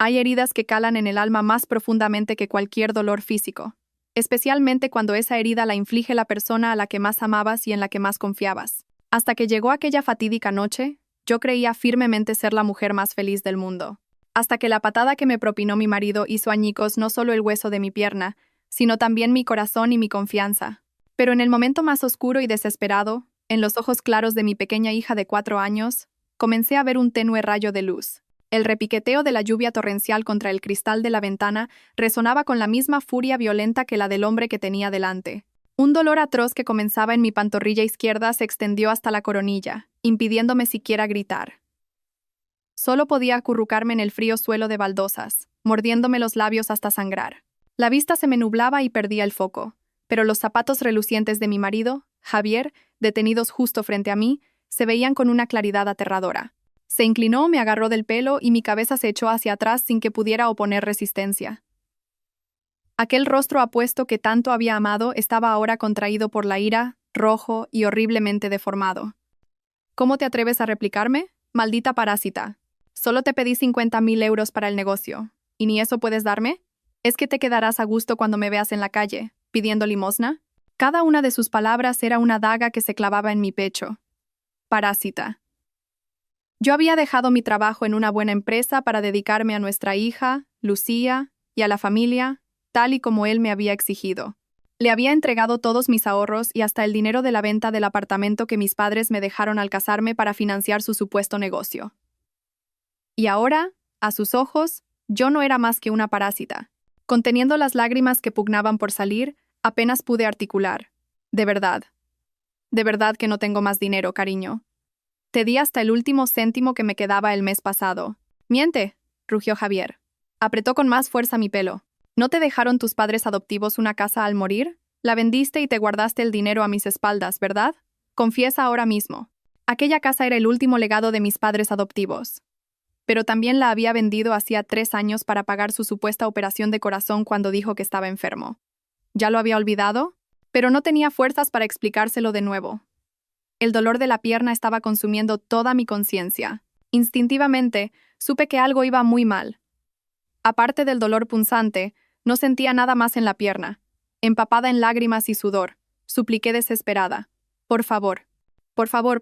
Hay heridas que calan en el alma más profundamente que cualquier dolor físico, especialmente cuando esa herida la inflige la persona a la que más amabas y en la que más confiabas. Hasta que llegó aquella fatídica noche, yo creía firmemente ser la mujer más feliz del mundo. Hasta que la patada que me propinó mi marido hizo añicos no solo el hueso de mi pierna, sino también mi corazón y mi confianza. Pero en el momento más oscuro y desesperado, en los ojos claros de mi pequeña hija de 4 años, comencé a ver un tenue rayo de luz. El repiqueteo de la lluvia torrencial contra el cristal de la ventana resonaba con la misma furia violenta que la del hombre que tenía delante. Un dolor atroz que comenzaba en mi pantorrilla izquierda se extendió hasta la coronilla, impidiéndome siquiera gritar. Solo podía acurrucarme en el frío suelo de baldosas, mordiéndome los labios hasta sangrar. La vista se me nublaba y perdía el foco, pero los zapatos relucientes de mi marido, Javier, detenidos justo frente a mí, se veían con una claridad aterradora. Se inclinó, me agarró del pelo y mi cabeza se echó hacia atrás sin que pudiera oponer resistencia. Aquel rostro apuesto que tanto había amado estaba ahora contraído por la ira, rojo y horriblemente deformado. ¿Cómo te atreves a replicarme? Maldita parásita. Solo te pedí 50.000 euros para el negocio. ¿Y ni eso puedes darme? ¿Es que te quedarás a gusto cuando me veas en la calle, pidiendo limosna? Cada una de sus palabras era una daga que se clavaba en mi pecho. Parásita. Yo había dejado mi trabajo en una buena empresa para dedicarme a nuestra hija, Lucía, y a la familia, tal y como él me había exigido. Le había entregado todos mis ahorros y hasta el dinero de la venta del apartamento que mis padres me dejaron al casarme para financiar su supuesto negocio. Y ahora, a sus ojos, yo no era más que una parásita. Conteniendo las lágrimas que pugnaban por salir, apenas pude articular. De verdad que no tengo más dinero, cariño. Te di hasta el último céntimo que me quedaba el mes pasado. Miente, rugió Javier. Apretó con más fuerza mi pelo. ¿No te dejaron tus padres adoptivos una casa al morir? La vendiste y te guardaste el dinero a mis espaldas, ¿verdad? Confiesa ahora mismo. Aquella casa era el último legado de mis padres adoptivos. Pero también la había vendido hacía 3 años para pagar su supuesta operación de corazón cuando dijo que estaba enfermo. ¿Ya lo había olvidado? Pero no tenía fuerzas para explicárselo de nuevo. El dolor de la pierna estaba consumiendo toda mi conciencia. Instintivamente, supe que algo iba muy mal. Aparte del dolor punzante, no sentía nada más en la pierna. Empapada en lágrimas y sudor, supliqué desesperada. Por favor,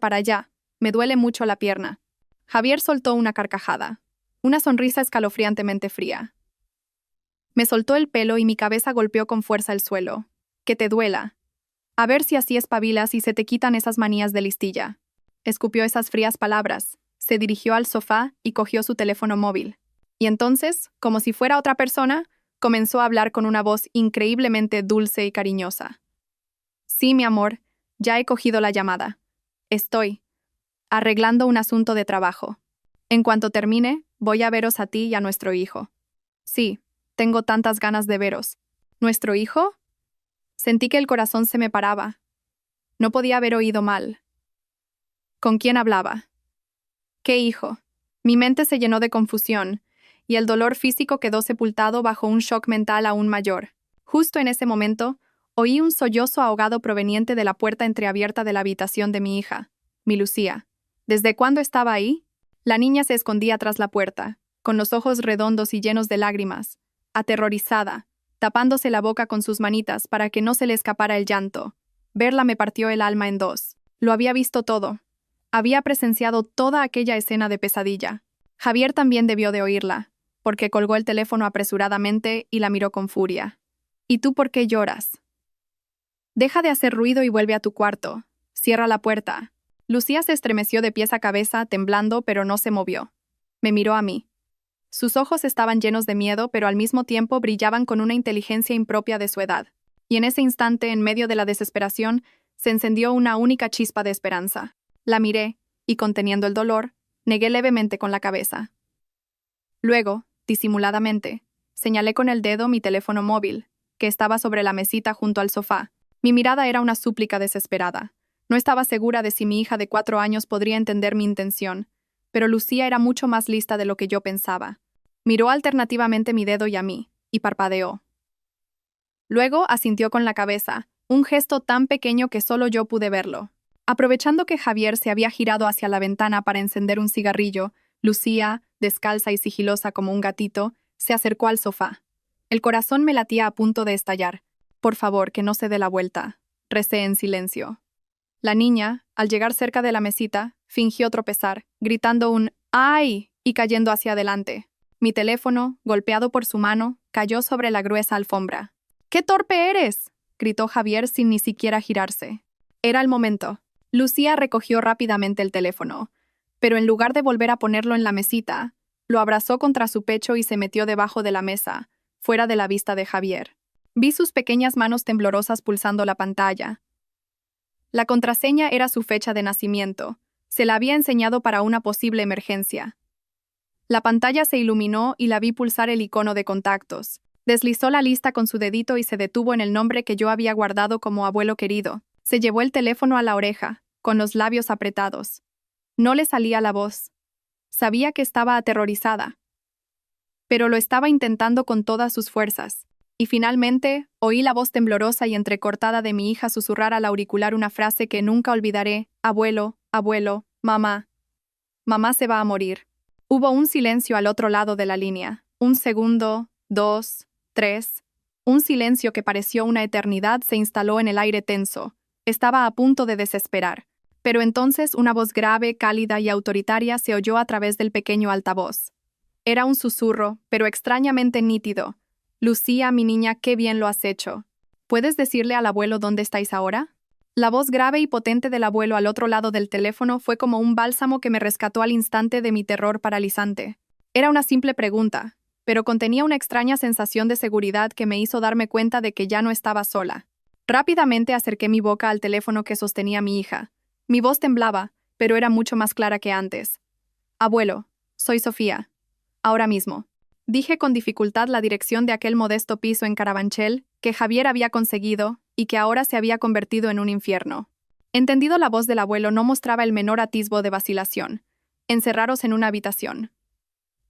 para allá. Me duele mucho la pierna. Javier soltó una carcajada. Una sonrisa escalofriantemente fría. Me soltó el pelo y mi cabeza golpeó con fuerza el suelo. Que te duela. A ver si así espabilas y se te quitan esas manías de listilla. Escupió esas frías palabras, se dirigió al sofá y cogió su teléfono móvil. Y entonces, como si fuera otra persona, comenzó a hablar con una voz increíblemente dulce y cariñosa. Sí, mi amor, ya he cogido la llamada. Estoy arreglando un asunto de trabajo. En cuanto termine, voy a veros a ti y a nuestro hijo. Sí, tengo tantas ganas de veros. ¿Nuestro hijo? Sentí que el corazón se me paraba. No podía haber oído mal. ¿Con quién hablaba? ¿Qué hijo? Mi mente se llenó de confusión, y el dolor físico quedó sepultado bajo un shock mental aún mayor. Justo en ese momento, oí un sollozo ahogado proveniente de la puerta entreabierta de la habitación de mi hija, mi Lucía. ¿Desde cuándo estaba ahí? La niña se escondía tras la puerta, con los ojos redondos y llenos de lágrimas, aterrorizada, tapándose la boca con sus manitas para que no se le escapara el llanto. Verla me partió el alma en dos. Lo había visto todo. Había presenciado toda aquella escena de pesadilla. Javier también debió de oírla, porque colgó el teléfono apresuradamente y la miró con furia. ¿Y tú por qué lloras? Deja de hacer ruido y vuelve a tu cuarto. Cierra la puerta. Lucía se estremeció de pies a cabeza, temblando, pero no se movió. Me miró a mí. Sus ojos estaban llenos de miedo, pero al mismo tiempo brillaban con una inteligencia impropia de su edad. Y en ese instante, en medio de la desesperación, se encendió una única chispa de esperanza. La miré, y conteniendo el dolor, negué levemente con la cabeza. Luego, disimuladamente, señalé con el dedo mi teléfono móvil, que estaba sobre la mesita junto al sofá. Mi mirada era una súplica desesperada. No estaba segura de si mi hija de 4 años podría entender mi intención, pero Lucía era mucho más lista de lo que yo pensaba. Miró alternativamente mi dedo y a mí, y parpadeó. Luego asintió con la cabeza, un gesto tan pequeño que solo yo pude verlo. Aprovechando que Javier se había girado hacia la ventana para encender un cigarrillo, Lucía, descalza y sigilosa como un gatito, se acercó al sofá. El corazón me latía a punto de estallar. Por favor, que no se dé la vuelta, recé en silencio. La niña, al llegar cerca de la mesita, fingió tropezar, gritando un ¡ay! Y cayendo hacia adelante. Mi teléfono, golpeado por su mano, cayó sobre la gruesa alfombra. ¡Qué torpe eres!, gritó Javier sin ni siquiera girarse. Era el momento. Lucía recogió rápidamente el teléfono, pero en lugar de volver a ponerlo en la mesita, lo abrazó contra su pecho y se metió debajo de la mesa, fuera de la vista de Javier. Vi sus pequeñas manos temblorosas pulsando la pantalla. La contraseña era su fecha de nacimiento. Se la había enseñado para una posible emergencia. La pantalla se iluminó y la vi pulsar el icono de contactos. Deslizó la lista con su dedito y se detuvo en el nombre que yo había guardado como abuelo querido. Se llevó el teléfono a la oreja, con los labios apretados. No le salía la voz. Sabía que estaba aterrorizada, pero lo estaba intentando con todas sus fuerzas. Y finalmente, oí la voz temblorosa y entrecortada de mi hija susurrar al auricular una frase que nunca olvidaré: abuelo, abuelo, mamá. Mamá se va a morir. Hubo un silencio al otro lado de la línea. 1 segundo, 2, 3. Un silencio que pareció una eternidad se instaló en el aire tenso. Estaba a punto de desesperar. Pero entonces una voz grave, cálida y autoritaria se oyó a través del pequeño altavoz. Era un susurro, pero extrañamente nítido. Lucía, mi niña, qué bien lo has hecho. ¿Puedes decirle al abuelo dónde estáis ahora? La voz grave y potente del abuelo al otro lado del teléfono fue como un bálsamo que me rescató al instante de mi terror paralizante. Era una simple pregunta, pero contenía una extraña sensación de seguridad que me hizo darme cuenta de que ya no estaba sola. Rápidamente acerqué mi boca al teléfono que sostenía mi hija. Mi voz temblaba, pero era mucho más clara que antes. Abuelo, soy Sofía. Ahora mismo. Dije con dificultad la dirección de aquel modesto piso en Carabanchel que Javier había conseguido y que ahora se había convertido en un infierno. Entendido, la voz del abuelo no mostraba el menor atisbo de vacilación. Encerraros en una habitación.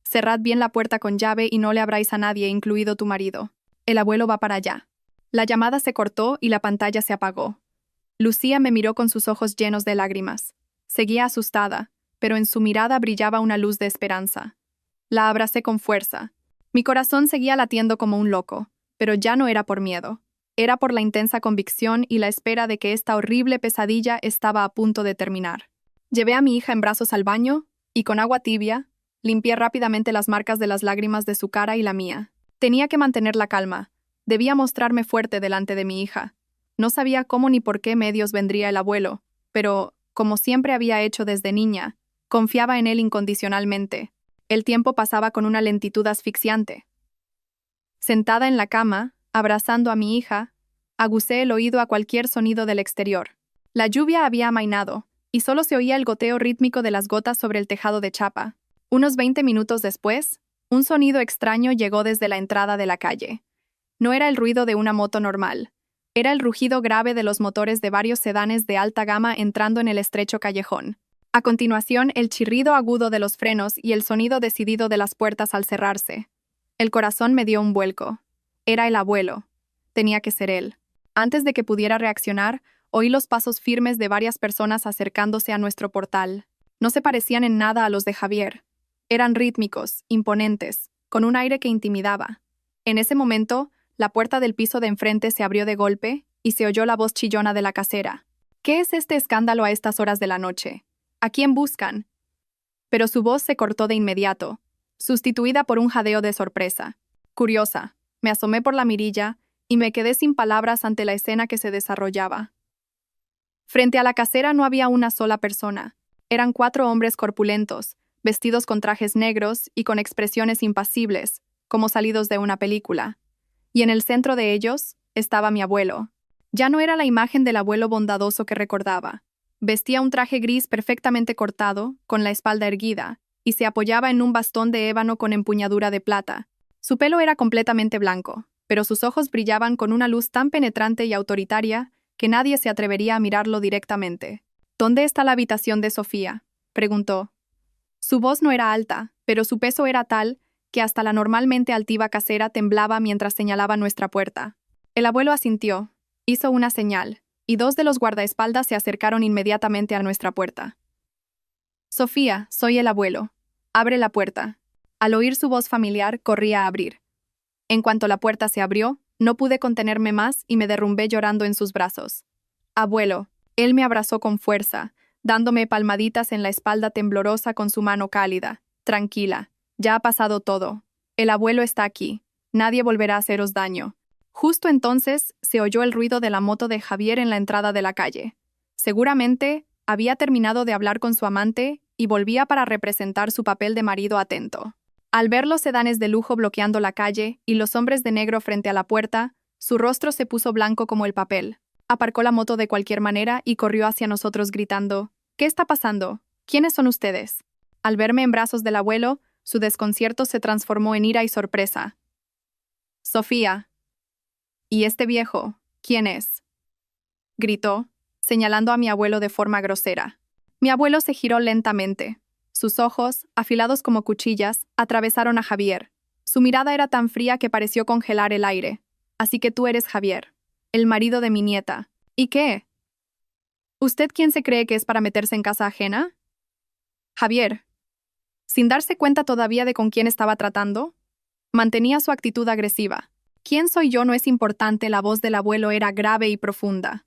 Cerrad bien la puerta con llave y no le abráis a nadie, incluido tu marido. El abuelo va para allá. La llamada se cortó y la pantalla se apagó. Lucía me miró con sus ojos llenos de lágrimas. Seguía asustada, pero en su mirada brillaba una luz de esperanza. La abracé con fuerza. Mi corazón seguía latiendo como un loco, pero ya no era por miedo. Era por la intensa convicción y la espera de que esta horrible pesadilla estaba a punto de terminar. Llevé a mi hija en brazos al baño y con agua tibia, limpié rápidamente las marcas de las lágrimas de su cara y la mía. Tenía que mantener la calma. Debía mostrarme fuerte delante de mi hija. No sabía cómo ni por qué medios vendría el abuelo, pero, como siempre había hecho desde niña, confiaba en él incondicionalmente. El tiempo pasaba con una lentitud asfixiante. Sentada en la cama, abrazando a mi hija, agucé el oído a cualquier sonido del exterior. La lluvia había amainado, y solo se oía el goteo rítmico de las gotas sobre el tejado de chapa. Unos 20 minutos después, un sonido extraño llegó desde la entrada de la calle. No era el ruido de una moto normal. Era el rugido grave de los motores de varios sedanes de alta gama entrando en el estrecho callejón. A continuación, el chirrido agudo de los frenos y el sonido decidido de las puertas al cerrarse. El corazón me dio un vuelco. Era el abuelo. Tenía que ser él. Antes de que pudiera reaccionar, oí los pasos firmes de varias personas acercándose a nuestro portal. No se parecían en nada a los de Javier. Eran rítmicos, imponentes, con un aire que intimidaba. En ese momento, la puerta del piso de enfrente se abrió de golpe y se oyó la voz chillona de la casera. ¿Qué es este escándalo a estas horas de la noche? ¿A quién buscan? Pero su voz se cortó de inmediato, sustituida por un jadeo de sorpresa. Curiosa, me asomé por la mirilla y me quedé sin palabras ante la escena que se desarrollaba. Frente a la casera no había una sola persona. Eran 4 hombres corpulentos, vestidos con trajes negros y con expresiones impasibles, como salidos de una película. Y en el centro de ellos estaba mi abuelo. Ya no era la imagen del abuelo bondadoso que recordaba. Vestía un traje gris perfectamente cortado, con la espalda erguida, y se apoyaba en un bastón de ébano con empuñadura de plata. Su pelo era completamente blanco, pero sus ojos brillaban con una luz tan penetrante y autoritaria que nadie se atrevería a mirarlo directamente. ¿Dónde está la habitación de Sofía?, preguntó. Su voz no era alta, pero su peso era tal que hasta la normalmente altiva casera temblaba mientras señalaba nuestra puerta. El abuelo asintió, hizo una señal, y 2 de los guardaespaldas se acercaron inmediatamente a nuestra puerta. Sofía, soy el abuelo. Abre la puerta, Al oír su voz familiar, corrí a abrir. En cuanto la puerta se abrió, no pude contenerme más y me derrumbé llorando en sus brazos. Abuelo, él me abrazó con fuerza, dándome palmaditas en la espalda temblorosa con su mano cálida. Tranquila, ya ha pasado todo. El abuelo está aquí. Nadie volverá a haceros daño. Justo entonces se oyó el ruido de la moto de Javier en la entrada de la calle. Seguramente había terminado de hablar con su amante y volvía para representar su papel de marido atento. Al ver los sedanes de lujo bloqueando la calle y los hombres de negro frente a la puerta, su rostro se puso blanco como el papel. Aparcó la moto de cualquier manera y corrió hacia nosotros gritando: «¿Qué está pasando? ¿Quiénes son ustedes?». Al verme en brazos del abuelo, su desconcierto se transformó en ira y sorpresa. «Sofía». «¿Y este viejo? ¿Quién es?», gritó, señalando a mi abuelo de forma grosera. Mi abuelo se giró lentamente. Sus ojos, afilados como cuchillas, atravesaron a Javier. Su mirada era tan fría que pareció congelar el aire. «Así que tú eres Javier, el marido de mi nieta. ¿Y qué? ¿Usted quién se cree que es para meterse en casa ajena?». Javier, sin darse cuenta todavía de con quién estaba tratando, mantenía su actitud agresiva. «¿Quién soy yo no es importante», la voz del abuelo era grave y profunda.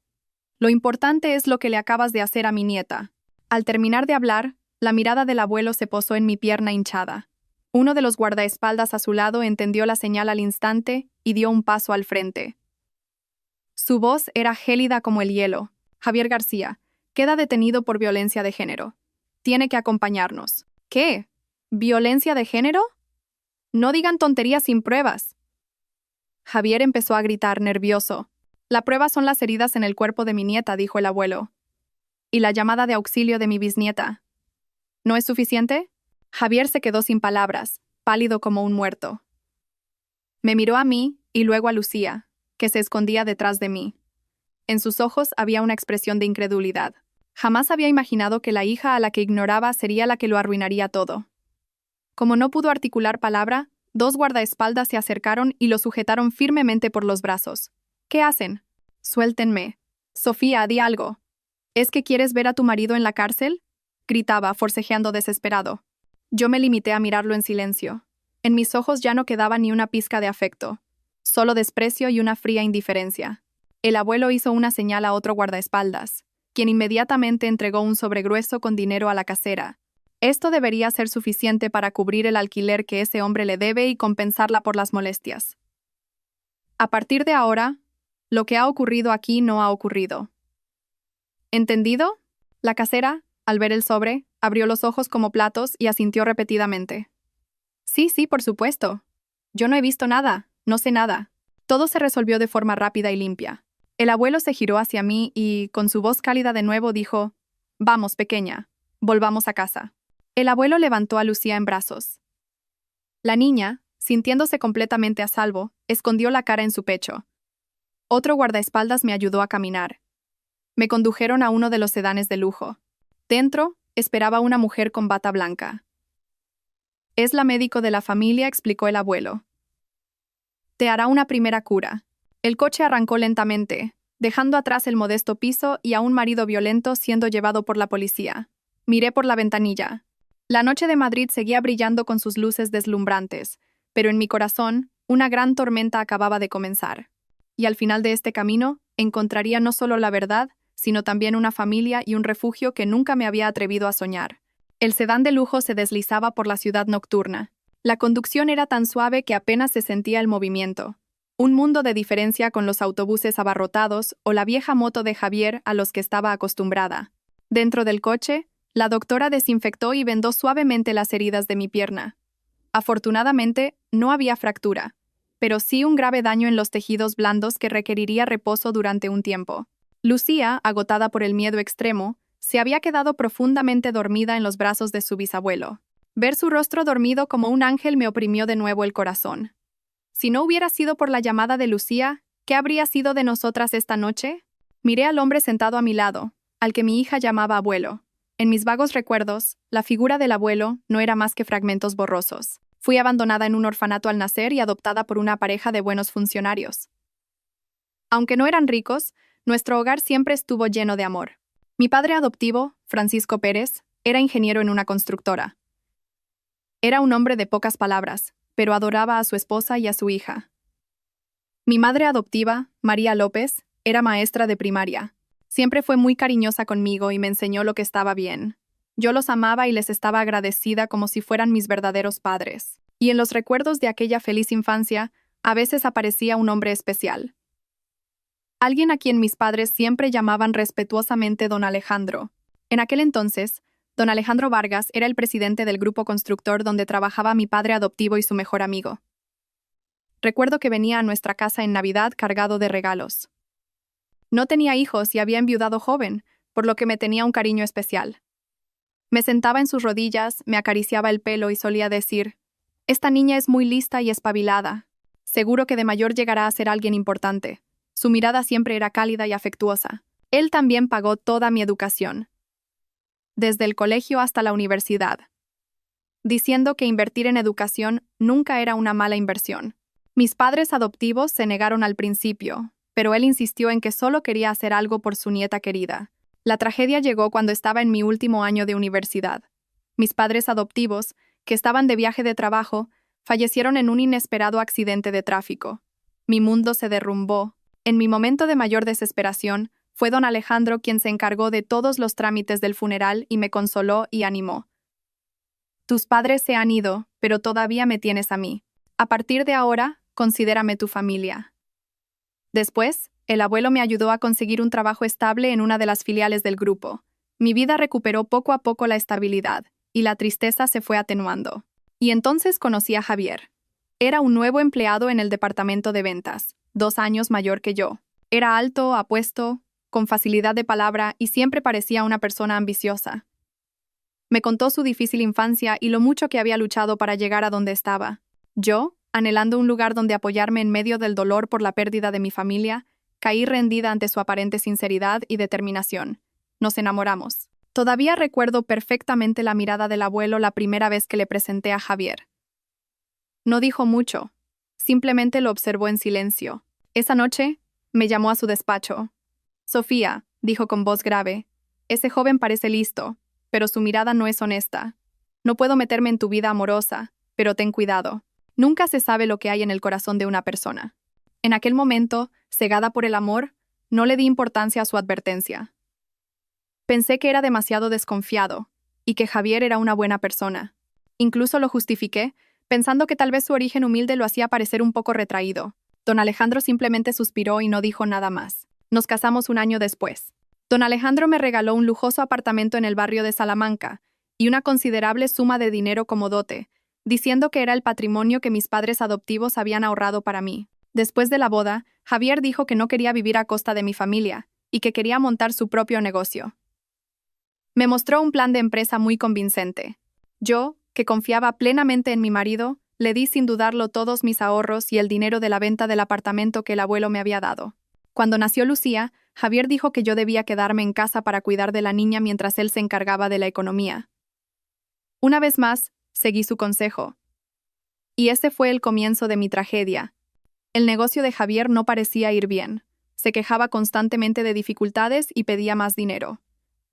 «Lo importante es lo que le acabas de hacer a mi nieta». Al terminar de hablar, la mirada del abuelo se posó en mi pierna hinchada. Uno de los guardaespaldas a su lado entendió la señal al instante y dio un paso al frente. Su voz era gélida como el hielo. «Javier García, queda detenido por violencia de género. Tiene que acompañarnos». «¿Qué? ¿Violencia de género? No digan tonterías sin pruebas». Javier empezó a gritar, nervioso. «La prueba son las heridas en el cuerpo de mi nieta», dijo el abuelo. «Y la llamada de auxilio de mi bisnieta. ¿No es suficiente?». Javier se quedó sin palabras, pálido como un muerto. Me miró a mí y luego a Lucía, que se escondía detrás de mí. En sus ojos había una expresión de incredulidad. Jamás había imaginado que la hija a la que ignoraba sería la que lo arruinaría todo. Como no pudo articular palabra, dos guardaespaldas se acercaron y lo sujetaron firmemente por los brazos. «¿Qué hacen?». «Suéltenme. Sofía, di algo». «¿Es que quieres ver a tu marido en la cárcel?», gritaba, forcejeando desesperado. Yo me limité a mirarlo en silencio. En mis ojos ya no quedaba ni una pizca de afecto, solo desprecio y una fría indiferencia. El abuelo hizo una señal a otro guardaespaldas, quien inmediatamente entregó un sobre grueso con dinero a la casera. Esto debería ser suficiente para cubrir el alquiler que ese hombre le debe y compensarla por las molestias. A partir de ahora, lo que ha ocurrido aquí no ha ocurrido. ¿Entendido? La casera, al ver el sobre, abrió los ojos como platos y asintió repetidamente. «Sí, sí, por supuesto. Yo no he visto nada, no sé nada». Todo se resolvió de forma rápida y limpia. El abuelo se giró hacia mí y, con su voz cálida de nuevo, dijo: «Vamos, pequeña, volvamos a casa». El abuelo levantó a Lucía en brazos. La niña, sintiéndose completamente a salvo, escondió la cara en su pecho. Otro guardaespaldas me ayudó a caminar. Me condujeron a uno de los sedanes de lujo. Dentro, esperaba una mujer con bata blanca. «Es la médico de la familia», explicó el abuelo. «Te hará una primera cura». El coche arrancó lentamente, dejando atrás el modesto piso y a un marido violento siendo llevado por la policía. Miré por la ventanilla. La noche de Madrid seguía brillando con sus luces deslumbrantes, pero en mi corazón, una gran tormenta acababa de comenzar. Y al final de este camino, encontraría no solo la verdad, sino también una familia y un refugio que nunca me había atrevido a soñar. El sedán de lujo se deslizaba por la ciudad nocturna. La conducción era tan suave que apenas se sentía el movimiento. Un mundo de diferencia con los autobuses abarrotados o la vieja moto de Javier a los que estaba acostumbrada. Dentro del coche, la doctora desinfectó y vendó suavemente las heridas de mi pierna. Afortunadamente, no había fractura, pero sí un grave daño en los tejidos blandos que requeriría reposo durante un tiempo. Lucía, agotada por el miedo extremo, se había quedado profundamente dormida en los brazos de su bisabuelo. Ver su rostro dormido como un ángel me oprimió de nuevo el corazón. Si no hubiera sido por la llamada de Lucía, ¿qué habría sido de nosotras esta noche? Miré al hombre sentado a mi lado, al que mi hija llamaba abuelo. En mis vagos recuerdos, la figura del abuelo no era más que fragmentos borrosos. Fui abandonada en un orfanato al nacer y adoptada por una pareja de buenos funcionarios. Aunque no eran ricos, nuestro hogar siempre estuvo lleno de amor. Mi padre adoptivo, Francisco Pérez, era ingeniero en una constructora. Era un hombre de pocas palabras, pero adoraba a su esposa y a su hija. Mi madre adoptiva, María López, era maestra de primaria. Siempre fue muy cariñosa conmigo y me enseñó lo que estaba bien. Yo los amaba y les estaba agradecida como si fueran mis verdaderos padres. Y en los recuerdos de aquella feliz infancia, a veces aparecía un hombre especial. Alguien a quien mis padres siempre llamaban respetuosamente don Alejandro. En aquel entonces, don Alejandro Vargas era el presidente del grupo constructor donde trabajaba mi padre adoptivo y su mejor amigo. Recuerdo que venía a nuestra casa en Navidad cargado de regalos. No tenía hijos y había enviudado joven, por lo que me tenía un cariño especial. Me sentaba en sus rodillas, me acariciaba el pelo y solía decir: «Esta niña es muy lista y espabilada. Seguro que de mayor llegará a ser alguien importante». Su mirada siempre era cálida y afectuosa. Él también pagó toda mi educación, desde el colegio hasta la universidad, diciendo que invertir en educación nunca era una mala inversión. Mis padres adoptivos se negaron al principio, pero él insistió en que solo quería hacer algo por su nieta querida. La tragedia llegó cuando estaba en mi último año de universidad. Mis padres adoptivos, que estaban de viaje de trabajo, fallecieron en un inesperado accidente de tráfico. Mi mundo se derrumbó. En mi momento de mayor desesperación, fue don Alejandro quien se encargó de todos los trámites del funeral y me consoló y animó. «Tus padres se han ido, pero todavía me tienes a mí. A partir de ahora, considérame tu familia». Después, el abuelo me ayudó a conseguir un trabajo estable en una de las filiales del grupo. Mi vida recuperó poco a poco la estabilidad, y la tristeza se fue atenuando. Y entonces conocí a Javier. Era un nuevo empleado en el departamento de ventas, 2 años mayor que yo. Era alto, apuesto, con facilidad de palabra y siempre parecía una persona ambiciosa. Me contó su difícil infancia y lo mucho que había luchado para llegar a donde estaba. Yo, anhelando un lugar donde apoyarme en medio del dolor por la pérdida de mi familia, caí rendida ante su aparente sinceridad y determinación. Nos enamoramos. Todavía recuerdo perfectamente la mirada del abuelo la primera vez que le presenté a Javier. No dijo mucho, simplemente lo observó en silencio. Esa noche, me llamó a su despacho. «Sofía», dijo con voz grave, «ese joven parece listo, pero su mirada no es honesta. No puedo meterme en tu vida amorosa, pero ten cuidado. Nunca se sabe lo que hay en el corazón de una persona». En aquel momento, cegada por el amor, no le di importancia a su advertencia. Pensé que era demasiado desconfiado, y que Javier era una buena persona. Incluso lo justifiqué, pensando que tal vez su origen humilde lo hacía parecer un poco retraído. Don Alejandro simplemente suspiró y no dijo nada más. Nos casamos un año después. Don Alejandro me regaló un lujoso apartamento en el barrio de Salamanca y una considerable suma de dinero como dote, diciendo que era el patrimonio que mis padres adoptivos habían ahorrado para mí. Después de la boda, Javier dijo que no quería vivir a costa de mi familia y que quería montar su propio negocio. Me mostró un plan de empresa muy convincente. Yo, que confiaba plenamente en mi marido, le di sin dudarlo todos mis ahorros y el dinero de la venta del apartamento que el abuelo me había dado. Cuando nació Lucía, Javier dijo que yo debía quedarme en casa para cuidar de la niña mientras él se encargaba de la economía. Una vez más, seguí su consejo. Y ese fue el comienzo de mi tragedia. El negocio de Javier no parecía ir bien. Se quejaba constantemente de dificultades y pedía más dinero.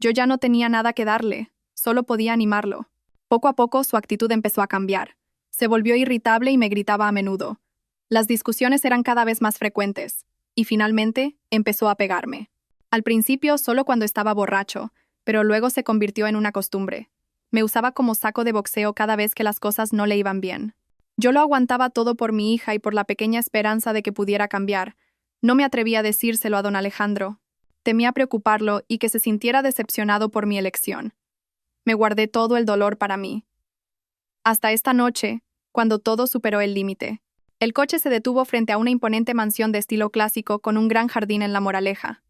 Yo ya no tenía nada que darle, solo podía animarlo. Poco a poco su actitud empezó a cambiar. Se volvió irritable y me gritaba a menudo. Las discusiones eran cada vez más frecuentes, y finalmente empezó a pegarme. Al principio solo cuando estaba borracho, pero luego se convirtió en una costumbre. Me usaba como saco de boxeo cada vez que las cosas no le iban bien. Yo lo aguantaba todo por mi hija y por la pequeña esperanza de que pudiera cambiar. No me atrevía a decírselo a don Alejandro. Temía preocuparlo y que se sintiera decepcionado por mi elección. Me guardé todo el dolor para mí. Hasta esta noche, cuando todo superó el límite. El coche se detuvo frente a una imponente mansión de estilo clásico con un gran jardín en La Moraleja.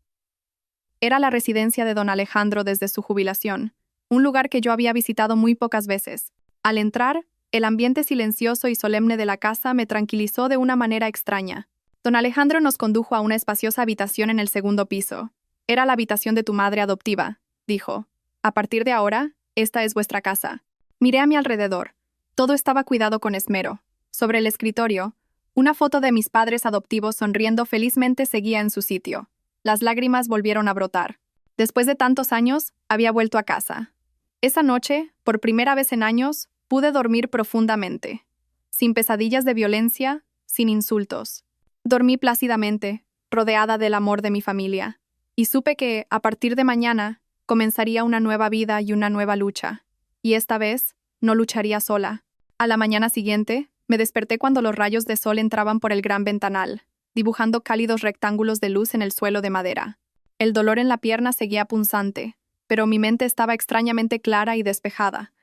Era la residencia de don Alejandro desde su jubilación, un lugar que yo había visitado muy pocas veces. Al entrar, el ambiente silencioso y solemne de la casa me tranquilizó de una manera extraña. Don Alejandro nos condujo a una espaciosa habitación en el segundo piso. «Era la habitación de tu madre adoptiva», dijo. «A partir de ahora, esta es vuestra casa». Miré a mi alrededor. Todo estaba cuidado con esmero. Sobre el escritorio, una foto de mis padres adoptivos sonriendo felizmente seguía en su sitio. Las lágrimas volvieron a brotar. Después de tantos años, había vuelto a casa. Esa noche, por primera vez en años, Pude dormir profundamente, sin pesadillas de violencia, sin insultos. Dormí plácidamente, rodeada del amor de mi familia, y supe que, a partir de mañana, comenzaría una nueva vida y una nueva lucha. Y esta vez, no lucharía sola. A la mañana siguiente, me desperté cuando los rayos de sol entraban por el gran ventanal, dibujando cálidos rectángulos de luz en el suelo de madera. El dolor en la pierna seguía punzante, pero mi mente estaba extrañamente clara y despejada.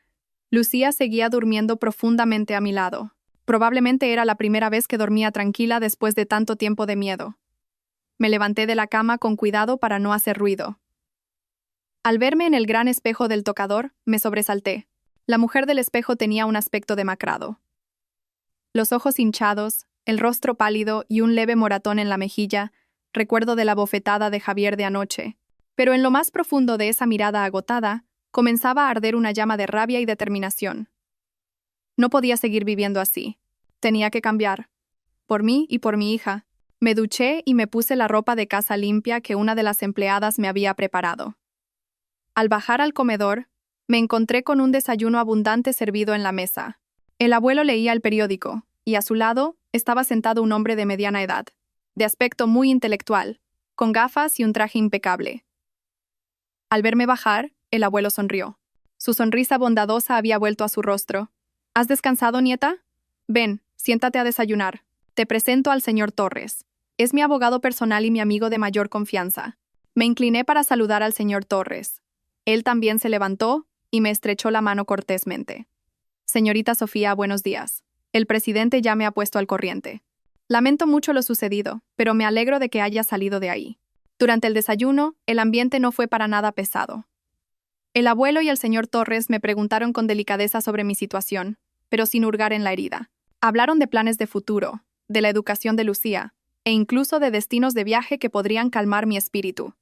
Lucía seguía durmiendo profundamente a mi lado. Probablemente era la primera vez que dormía tranquila después de tanto tiempo de miedo. Me levanté de la cama con cuidado para no hacer ruido. Al verme en el gran espejo del tocador, me sobresalté. La mujer del espejo tenía un aspecto demacrado. Los ojos hinchados, el rostro pálido y un leve moratón en la mejilla, recuerdo de la bofetada de Javier de anoche. Pero en lo más profundo de esa mirada agotada, comenzaba a arder una llama de rabia y determinación. No podía seguir viviendo así. Tenía que cambiar. Por mí y por mi hija. Me duché y me puse la ropa de casa limpia que una de las empleadas me había preparado. Al bajar al comedor, me encontré con un desayuno abundante servido en la mesa. El abuelo leía el periódico, y a su lado estaba sentado un hombre de mediana edad, de aspecto muy intelectual, con gafas y un traje impecable. Al verme bajar, el abuelo sonrió. Su sonrisa bondadosa había vuelto a su rostro. ¿Has descansado, nieta? Ven, siéntate a desayunar. Te presento al señor Torres. Es mi abogado personal y mi amigo de mayor confianza. Me incliné para saludar al señor Torres. Él también se levantó y me estrechó la mano cortésmente. Señorita Sofía, buenos días. El presidente ya me ha puesto al corriente. Lamento mucho lo sucedido, pero me alegro de que haya salido de ahí. Durante el desayuno, el ambiente no fue para nada pesado. El abuelo y el señor Torres me preguntaron con delicadeza sobre mi situación, pero sin hurgar en la herida. Hablaron de planes de futuro, de la educación de Lucía, e incluso de destinos de viaje que podrían calmar mi espíritu.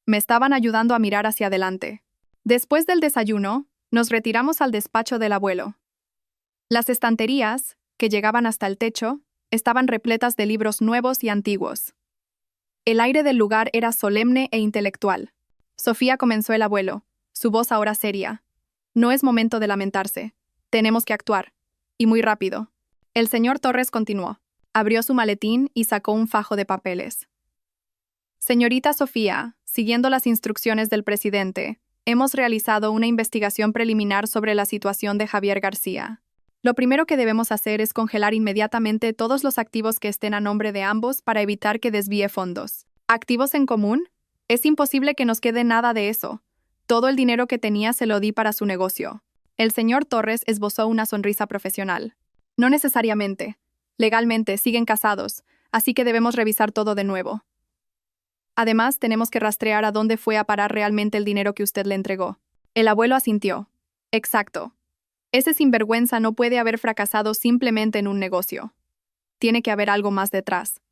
Me estaban ayudando a mirar hacia adelante. Después del desayuno, nos retiramos al despacho del abuelo. Las estanterías, que llegaban hasta el techo, estaban repletas de libros nuevos y antiguos. El aire del lugar era solemne e intelectual. Sofía, comenzó el abuelo, su voz ahora seria. No es momento de lamentarse. Tenemos que actuar. Y muy rápido. El señor Torres continuó. Abrió su maletín y sacó un fajo de papeles. Señorita Sofía, siguiendo las instrucciones del presidente, hemos realizado una investigación preliminar sobre la situación de Javier García. Lo primero que debemos hacer es congelar inmediatamente todos los activos que estén a nombre de ambos para evitar que desvíe fondos. ¿Activos en común? Es imposible que nos quede nada de eso. Todo el dinero que tenía se lo di para su negocio. El señor Torres esbozó una sonrisa profesional. No necesariamente. Legalmente siguen casados, así que debemos revisar todo de nuevo. Además, tenemos que rastrear a dónde fue a parar realmente el dinero que usted le entregó. El abuelo asintió. Exacto. Ese sinvergüenza no puede haber fracasado simplemente en un negocio. Tiene que haber algo más detrás.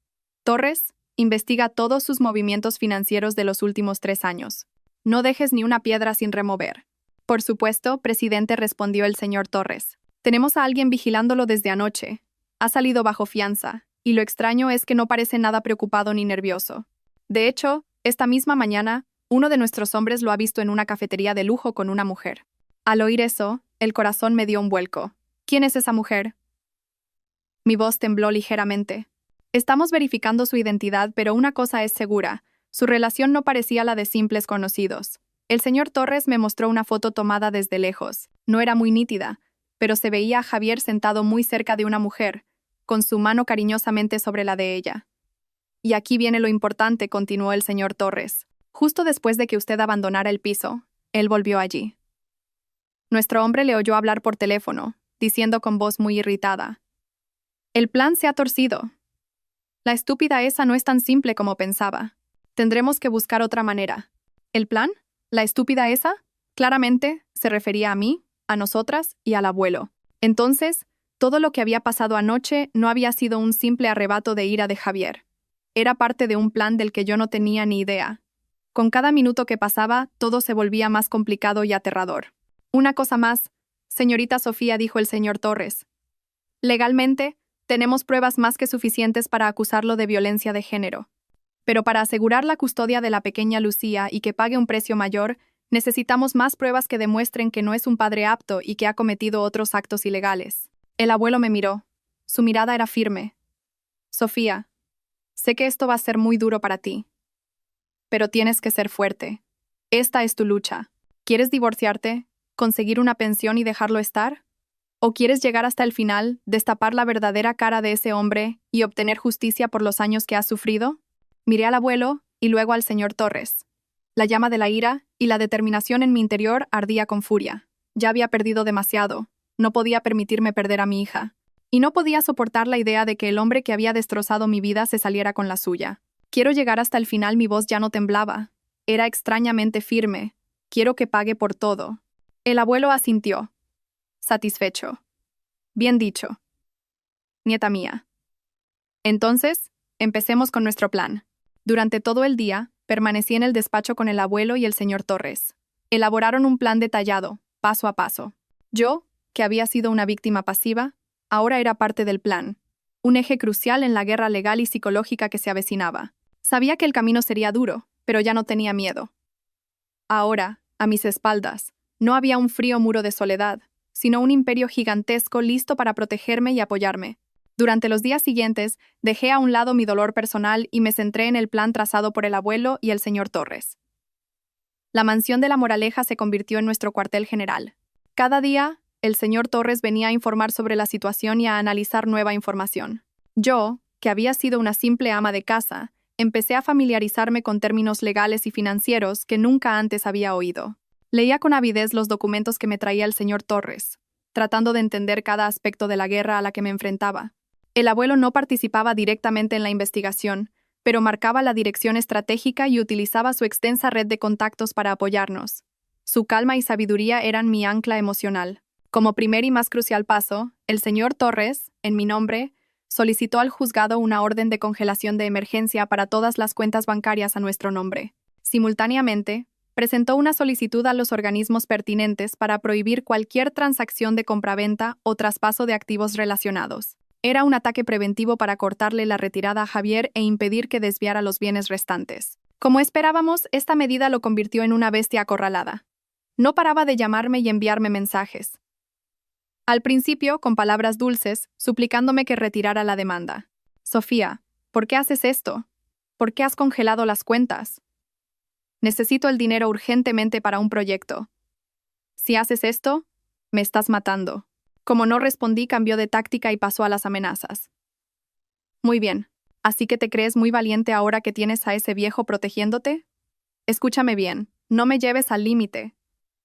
Torres, investiga todos sus movimientos financieros de los últimos 3 años. No dejes ni una piedra sin remover. Por supuesto, presidente, respondió el señor Torres. Tenemos a alguien vigilándolo desde anoche. Ha salido bajo fianza, y lo extraño es que no parece nada preocupado ni nervioso. De hecho, esta misma mañana, uno de nuestros hombres lo ha visto en una cafetería de lujo con una mujer. Al oír eso, el corazón me dio un vuelco. ¿Quién es esa mujer? Mi voz tembló ligeramente. Estamos verificando su identidad, pero una cosa es segura. Su relación no parecía la de simples conocidos. El señor Torres me mostró una foto tomada desde lejos. No era muy nítida, pero se veía a Javier sentado muy cerca de una mujer, con su mano cariñosamente sobre la de ella. Y aquí viene lo importante, continuó el señor Torres. Justo después de que usted abandonara el piso, él volvió allí. Nuestro hombre le oyó hablar por teléfono, diciendo con voz muy irritada. El plan se ha torcido. La estúpida esa no es tan simple como pensaba. Tendremos que buscar otra manera. ¿El plan? ¿La estúpida esa? Claramente, se refería a mí, a nosotras y al abuelo. Entonces, todo lo que había pasado anoche no había sido un simple arrebato de ira de Javier. Era parte de un plan del que yo no tenía ni idea. Con cada minuto que pasaba, todo se volvía más complicado y aterrador. Una cosa más, señorita Sofía, dijo el señor Torres. Legalmente, tenemos pruebas más que suficientes para acusarlo de violencia de género. Pero para asegurar la custodia de la pequeña Lucía y que pague un precio mayor, Necesitamos más pruebas que demuestren que no es un padre apto y que ha cometido otros actos ilegales. El abuelo me miró. Su mirada era firme. Sofía, sé que esto va a ser muy duro para ti. Pero tienes que ser fuerte. Esta es tu lucha. ¿Quieres divorciarte, conseguir una pensión y dejarlo estar? ¿O quieres llegar hasta el final, destapar la verdadera cara de ese hombre y obtener justicia por los años que has sufrido? Miré al abuelo y luego al señor Torres. La llama de la ira y la determinación en mi interior ardía con furia. Ya había perdido demasiado. No podía permitirme perder a mi hija. Y no podía soportar la idea de que el hombre que había destrozado mi vida se saliera con la suya. Quiero llegar hasta el final. Mi voz ya no temblaba. Era extrañamente firme. Quiero que pague por todo. El abuelo asintió. Satisfecho. Bien dicho. Nieta mía. Entonces, empecemos con nuestro plan. Durante todo el día, permanecí en el despacho con el abuelo y el señor Torres. Elaboraron un plan detallado, paso a paso. Yo, que había sido una víctima pasiva, ahora era parte del plan, un eje crucial en la guerra legal y psicológica que se avecinaba. Sabía que el camino sería duro, pero ya no tenía miedo. Ahora, a mis espaldas, no había un frío muro de soledad, sino un imperio gigantesco listo para protegerme y apoyarme. Durante los días siguientes, dejé a un lado mi dolor personal y me centré en el plan trazado por el abuelo y el señor Torres. La mansión de La Moraleja se convirtió en nuestro cuartel general. Cada día, el señor Torres venía a informar sobre la situación y a analizar nueva información. Yo, que había sido una simple ama de casa, empecé a familiarizarme con términos legales y financieros que nunca antes había oído. Leía con avidez los documentos que me traía el señor Torres, tratando de entender cada aspecto de la guerra a la que me enfrentaba. El abuelo no participaba directamente en la investigación, pero marcaba la dirección estratégica y utilizaba su extensa red de contactos para apoyarnos. Su calma y sabiduría eran mi ancla emocional. Como primer y más crucial paso, el señor Torres, en mi nombre, solicitó al juzgado una orden de congelación de emergencia para todas las cuentas bancarias a nuestro nombre. Simultáneamente, presentó una solicitud a los organismos pertinentes para prohibir cualquier transacción de compraventa o traspaso de activos relacionados. Era un ataque preventivo para cortarle la retirada a Javier e impedir que desviara los bienes restantes. Como esperábamos, esta medida lo convirtió en una bestia acorralada. No paraba de llamarme y enviarme mensajes. Al principio, con palabras dulces, suplicándome que retirara la demanda. Sofía, ¿por qué haces esto? ¿Por qué has congelado las cuentas? Necesito el dinero urgentemente para un proyecto. Si haces esto, me estás matando. Como no respondí, cambió de táctica y pasó a las amenazas. Muy bien, ¿así que te crees muy valiente ahora que tienes a ese viejo protegiéndote? Escúchame bien, no me lleves al límite.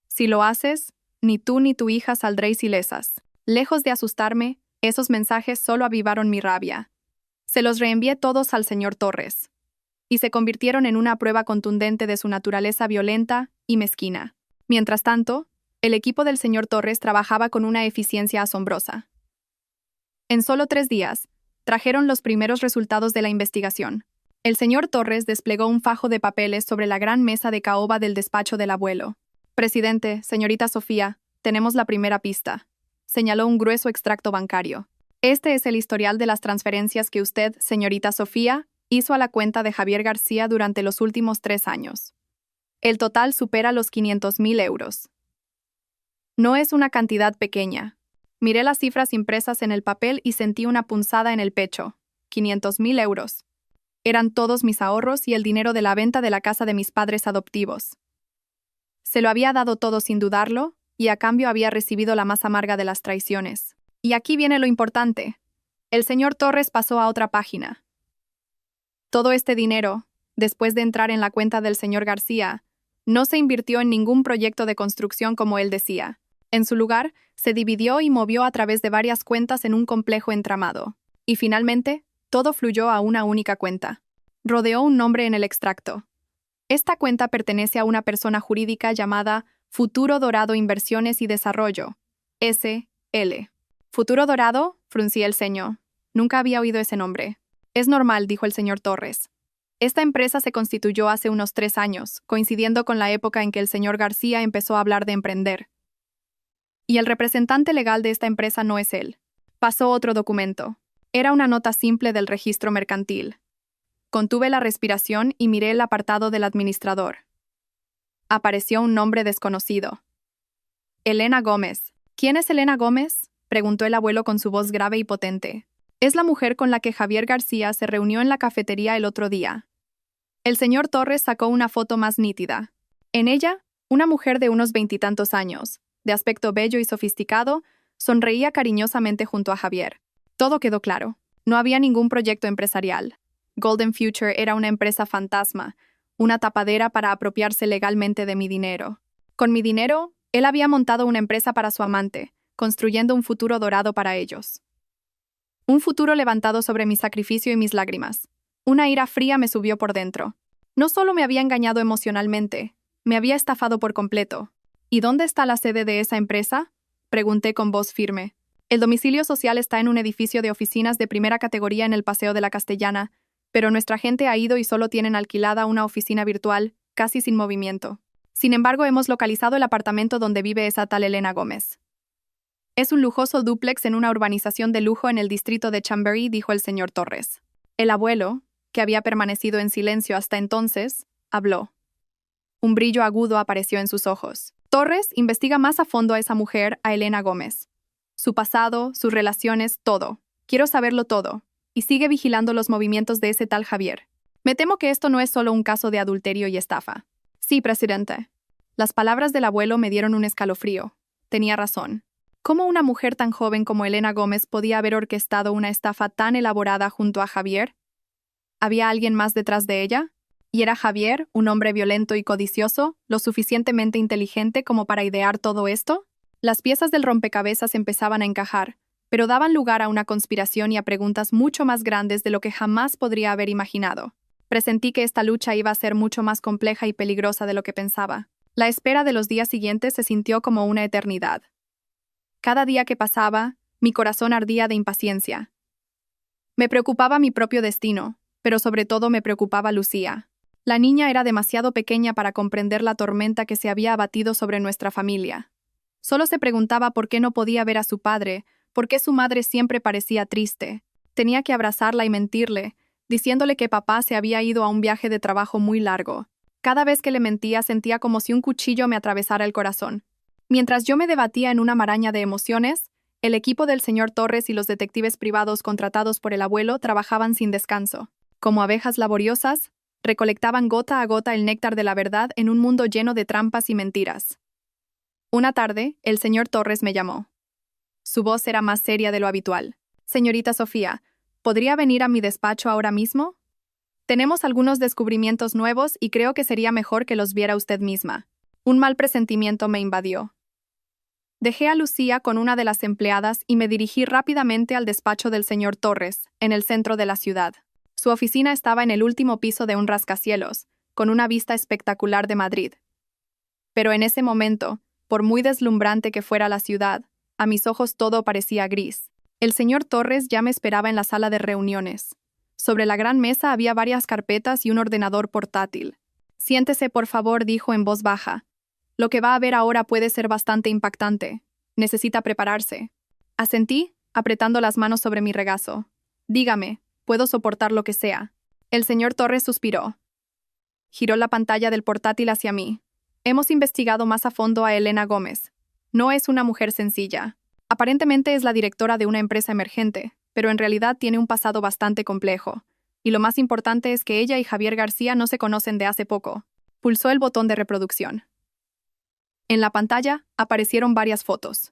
Si lo haces, ni tú ni tu hija saldréis ilesas. Lejos de asustarme, esos mensajes solo avivaron mi rabia. Se los reenvié todos al señor Torres, y se convirtieron en una prueba contundente de su naturaleza violenta y mezquina. Mientras tanto, el equipo del señor Torres trabajaba con una eficiencia asombrosa. En solo 3 días, trajeron los primeros resultados de la investigación. El señor Torres desplegó un fajo de papeles sobre la gran mesa de caoba del despacho del abuelo. Presidente, señorita Sofía, tenemos la primera pista. Señaló un grueso extracto bancario. Este es el historial de las transferencias que usted, señorita Sofía, hizo a la cuenta de Javier García durante los últimos 3 años. El total supera los 500.000 euros. No es una cantidad pequeña. Miré las cifras impresas en el papel y sentí una punzada en el pecho. 500.000 euros. Eran todos mis ahorros y el dinero de la venta de la casa de mis padres adoptivos. Se lo había dado todo sin dudarlo, y a cambio había recibido la más amarga de las traiciones. Y aquí viene lo importante. El señor Torres pasó a otra página. Todo este dinero, después de entrar en la cuenta del señor García, no se invirtió en ningún proyecto de construcción como él decía. En su lugar, se dividió y movió a través de varias cuentas en un complejo entramado. Y finalmente, todo fluyó a una única cuenta. Rodeó un nombre en el extracto. Esta cuenta pertenece a una persona jurídica llamada Futuro Dorado Inversiones y Desarrollo, S.L. ¿Futuro Dorado? Fruncí el ceño. Nunca había oído ese nombre. Es normal, dijo el señor Torres. Esta empresa se constituyó hace unos 3 años, coincidiendo con la época en que el señor García empezó a hablar de emprender. Y el representante legal de esta empresa no es él. Pasó otro documento. Era una nota simple del registro mercantil. Contuve la respiración y miré el apartado del administrador. Apareció un nombre desconocido. Elena Gómez. ¿Quién es Elena Gómez?, preguntó el abuelo con su voz grave y potente. Es la mujer con la que Javier García se reunió en la cafetería el otro día. El señor Torres sacó una foto más nítida. En ella, una mujer de unos 20 y tantos años, de aspecto bello y sofisticado, sonreía cariñosamente junto a Javier. Todo quedó claro. No había ningún proyecto empresarial. Golden Future era una empresa fantasma, una tapadera para apropiarse legalmente de mi dinero. Con mi dinero, él había montado una empresa para su amante, construyendo un futuro dorado para ellos. Un futuro levantado sobre mi sacrificio y mis lágrimas. Una ira fría me subió por dentro. No solo me había engañado emocionalmente, me había estafado por completo. ¿Y dónde está la sede de esa empresa?, pregunté con voz firme. El domicilio social está en un edificio de oficinas de primera categoría en el Paseo de la Castellana, pero nuestra gente ha ido y solo tienen alquilada una oficina virtual, casi sin movimiento. Sin embargo, hemos localizado el apartamento donde vive esa tal Elena Gómez. Es un lujoso dúplex en una urbanización de lujo en el distrito de Chamberí, dijo el señor Torres. El abuelo, que había permanecido en silencio hasta entonces, habló. Un brillo agudo apareció en sus ojos. Torres investiga más a fondo a esa mujer, a Elena Gómez. Su pasado, sus relaciones, todo. Quiero saberlo todo. Y sigue vigilando los movimientos de ese tal Javier. Me temo que esto no es solo un caso de adulterio y estafa. Sí, presidente. Las palabras del abuelo me dieron un escalofrío. Tenía razón. ¿Cómo una mujer tan joven como Elena Gómez podía haber orquestado una estafa tan elaborada junto a Javier? ¿Había alguien más detrás de ella? ¿Y era Javier, un hombre violento y codicioso, lo suficientemente inteligente como para idear todo esto? Las piezas del rompecabezas empezaban a encajar, pero daban lugar a una conspiración y a preguntas mucho más grandes de lo que jamás podría haber imaginado. Presentí que esta lucha iba a ser mucho más compleja y peligrosa de lo que pensaba. La espera de los días siguientes se sintió como una eternidad. Cada día que pasaba, mi corazón ardía de impaciencia. Me preocupaba mi propio destino, pero sobre todo me preocupaba Lucía. La niña era demasiado pequeña para comprender la tormenta que se había abatido sobre nuestra familia. Solo se preguntaba por qué no podía ver a su padre, por qué su madre siempre parecía triste. Tenía que abrazarla y mentirle, diciéndole que papá se había ido a un viaje de trabajo muy largo. Cada vez que le mentía sentía como si un cuchillo me atravesara el corazón. Mientras yo me debatía en una maraña de emociones, el equipo del señor Torres y los detectives privados contratados por el abuelo trabajaban sin descanso. Como abejas laboriosas, recolectaban gota a gota el néctar de la verdad en un mundo lleno de trampas y mentiras. Una tarde, el señor Torres me llamó. Su voz era más seria de lo habitual. Señorita Sofía, ¿podría venir a mi despacho ahora mismo? Tenemos algunos descubrimientos nuevos y creo que sería mejor que los viera usted misma. Un mal presentimiento me invadió. Dejé a Lucía con una de las empleadas y me dirigí rápidamente al despacho del señor Torres, en el centro de la ciudad. Su oficina estaba en el último piso de un rascacielos, con una vista espectacular de Madrid. Pero en ese momento, por muy deslumbrante que fuera la ciudad, a mis ojos todo parecía gris. El señor Torres ya me esperaba en la sala de reuniones. Sobre la gran mesa había varias carpetas y un ordenador portátil. Siéntese, por favor, dijo en voz baja. Lo que va a ver ahora puede ser bastante impactante. Necesita prepararse. Asentí, apretando las manos sobre mi regazo. Dígame, puedo soportar lo que sea. El señor Torres suspiró. Giró la pantalla del portátil hacia mí. Hemos investigado más a fondo a Elena Gómez. No es una mujer sencilla. Aparentemente es la directora de una empresa emergente, pero en realidad tiene un pasado bastante complejo. Y lo más importante es que ella y Javier García no se conocen de hace poco. Pulsó el botón de reproducción. En la pantalla aparecieron varias fotos.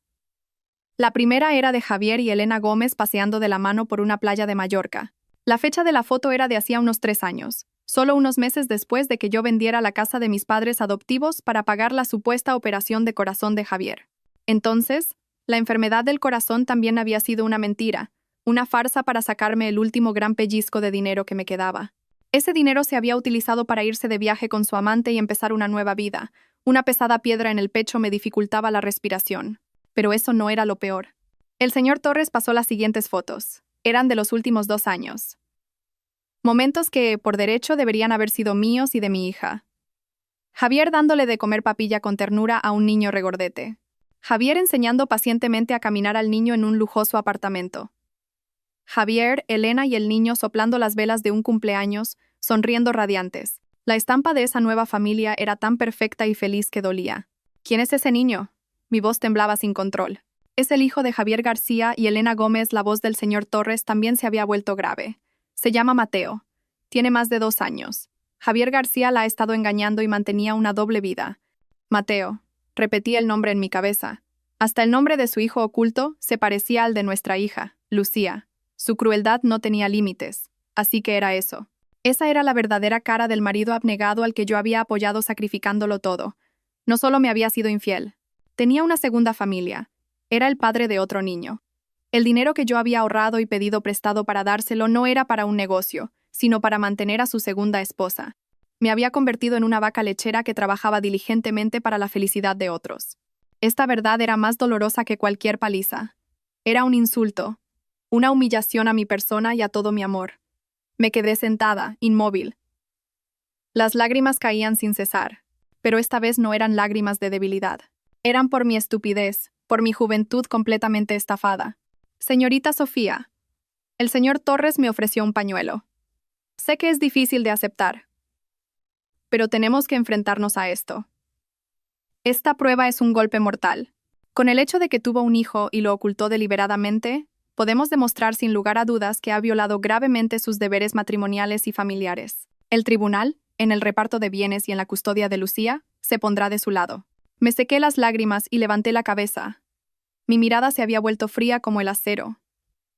La primera era de Javier y Elena Gómez paseando de la mano por una playa de Mallorca. La fecha de la foto era de hacía unos 3 años, solo unos meses después de que yo vendiera la casa de mis padres adoptivos para pagar la supuesta operación de corazón de Javier. Entonces, la enfermedad del corazón también había sido una mentira, una farsa para sacarme el último gran pellizco de dinero que me quedaba. Ese dinero se había utilizado para irse de viaje con su amante y empezar una nueva vida. Una pesada piedra en el pecho me dificultaba la respiración. Pero eso no era lo peor. El señor Torres pasó las siguientes fotos. Eran de los últimos 2 años. Momentos que, por derecho, deberían haber sido míos y de mi hija. Javier dándole de comer papilla con ternura a un niño regordete. Javier enseñando pacientemente a caminar al niño en un lujoso apartamento. Javier, Elena y el niño soplando las velas de un cumpleaños, sonriendo radiantes. La estampa de esa nueva familia era tan perfecta y feliz que dolía. ¿Quién es ese niño? Mi voz temblaba sin control. Es el hijo de Javier García y Elena Gómez. La voz del señor Torres también se había vuelto grave. Se llama Mateo. Tiene más de 2 años. Javier García la ha estado engañando y mantenía una doble vida. Mateo. Repetí el nombre en mi cabeza. Hasta el nombre de su hijo oculto se parecía al de nuestra hija, Lucía. Su crueldad no tenía límites. Así que era eso. Esa era la verdadera cara del marido abnegado al que yo había apoyado sacrificándolo todo. No solo me había sido infiel. Tenía una segunda familia. Era el padre de otro niño. El dinero que yo había ahorrado y pedido prestado para dárselo no era para un negocio, sino para mantener a su segunda esposa. Me había convertido en una vaca lechera que trabajaba diligentemente para la felicidad de otros. Esta verdad era más dolorosa que cualquier paliza. Era un insulto, una humillación a mi persona y a todo mi amor. Me quedé sentada, inmóvil. Las lágrimas caían sin cesar, pero esta vez no eran lágrimas de debilidad. Eran por mi estupidez, por mi juventud completamente estafada. Señorita Sofía, el señor Torres me ofreció un pañuelo. Sé que es difícil de aceptar, pero tenemos que enfrentarnos a esto. Esta prueba es un golpe mortal. Con el hecho de que tuvo un hijo y lo ocultó deliberadamente, podemos demostrar sin lugar a dudas que ha violado gravemente sus deberes matrimoniales y familiares. El tribunal, en el reparto de bienes y en la custodia de Lucía, se pondrá de su lado. Me sequé las lágrimas y levanté la cabeza. Mi mirada se había vuelto fría como el acero.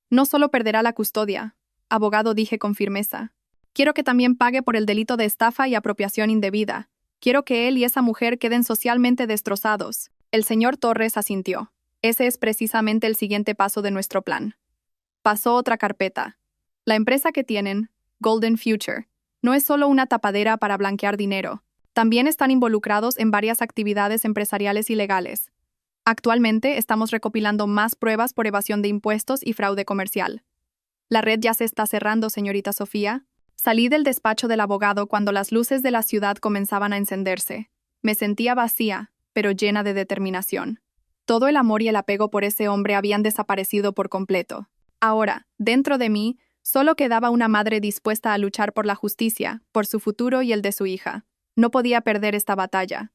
No solo perderá la custodia, abogado, dije con firmeza. Quiero que también pague por el delito de estafa y apropiación indebida. Quiero que él y esa mujer queden socialmente destrozados. El señor Torres asintió. Ese es precisamente el siguiente paso de nuestro plan. Pasó otra carpeta. La empresa que tienen, Golden Future, no es solo una tapadera para blanquear dinero. También están involucrados en varias actividades empresariales ilegales. Actualmente estamos recopilando más pruebas por evasión de impuestos y fraude comercial. La red ya se está cerrando, señorita Sofía. Salí del despacho del abogado cuando las luces de la ciudad comenzaban a encenderse. Me sentía vacía, pero llena de determinación. Todo el amor y el apego por ese hombre habían desaparecido por completo. Ahora, dentro de mí, solo quedaba una madre dispuesta a luchar por la justicia, por su futuro y el de su hija. No podía perder esta batalla.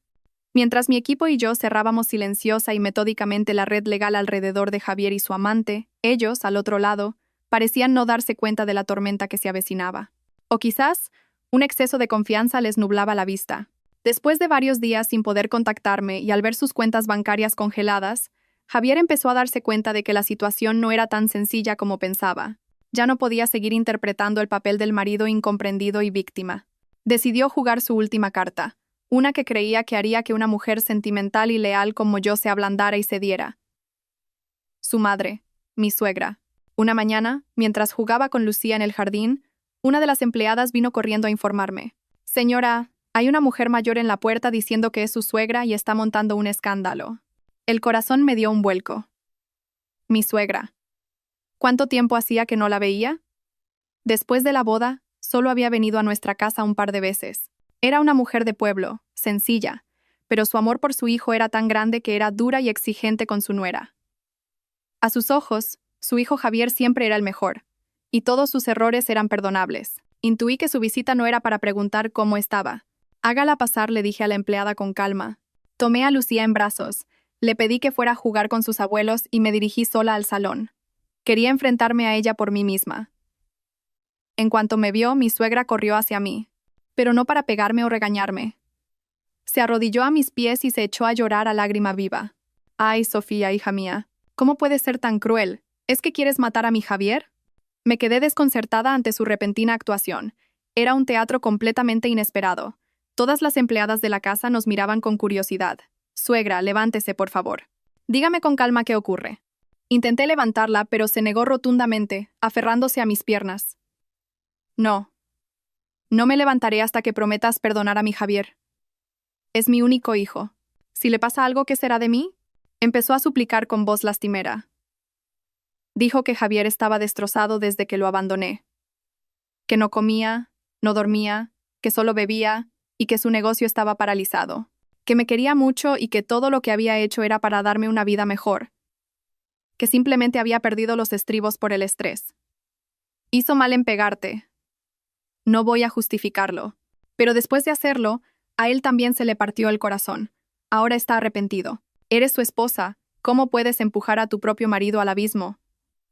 Mientras mi equipo y yo cerrábamos silenciosa y metódicamente la red legal alrededor de Javier y su amante, ellos, al otro lado, parecían no darse cuenta de la tormenta que se avecinaba. O quizás, un exceso de confianza les nublaba la vista. Después de varios días sin poder contactarme y al ver sus cuentas bancarias congeladas, Javier empezó a darse cuenta de que la situación no era tan sencilla como pensaba. Ya no podía seguir interpretando el papel del marido incomprendido y víctima. Decidió jugar su última carta, una que creía que haría que una mujer sentimental y leal como yo se ablandara y cediera. Su madre, mi suegra. Una mañana, mientras jugaba con Lucía en el jardín, una de las empleadas vino corriendo a informarme. Señora, hay una mujer mayor en la puerta diciendo que es su suegra y está montando un escándalo. El corazón me dio un vuelco. Mi suegra. ¿Cuánto tiempo hacía que no la veía? Después de la boda, solo había venido a nuestra casa un par de veces. Era una mujer de pueblo, sencilla, pero su amor por su hijo era tan grande que era dura y exigente con su nuera. A sus ojos, su hijo Javier siempre era el mejor, y todos sus errores eran perdonables. Intuí que su visita no era para preguntar cómo estaba. Hágala pasar, le dije a la empleada con calma. Tomé a Lucía en brazos, le pedí que fuera a jugar con sus abuelos y me dirigí sola al salón. Quería enfrentarme a ella por mí misma. En cuanto me vio, mi suegra corrió hacia mí, pero no para pegarme o regañarme. Se arrodilló a mis pies y se echó a llorar a lágrima viva. Ay, Sofía, hija mía, ¿cómo puedes ser tan cruel? ¿Es que quieres matar a mi Javier? Me quedé desconcertada ante su repentina actuación. Era un teatro completamente inesperado. Todas las empleadas de la casa nos miraban con curiosidad. Suegra, levántese, por favor. Dígame con calma qué ocurre. Intenté levantarla, pero se negó rotundamente, aferrándose a mis piernas. No. No me levantaré hasta que prometas perdonar a mi Javier. Es mi único hijo. Si le pasa algo, ¿qué será de mí? Empezó a suplicar con voz lastimera. Dijo que Javier estaba destrozado desde que lo abandoné. Que no comía, no dormía, que solo bebía y que su negocio estaba paralizado. Que me quería mucho y que todo lo que había hecho era para darme una vida mejor. Que simplemente había perdido los estribos por el estrés. Hizo mal en pegarte. No voy a justificarlo. Pero después de hacerlo, a él también se le partió el corazón. Ahora está arrepentido. Eres su esposa. ¿Cómo puedes empujar a tu propio marido al abismo?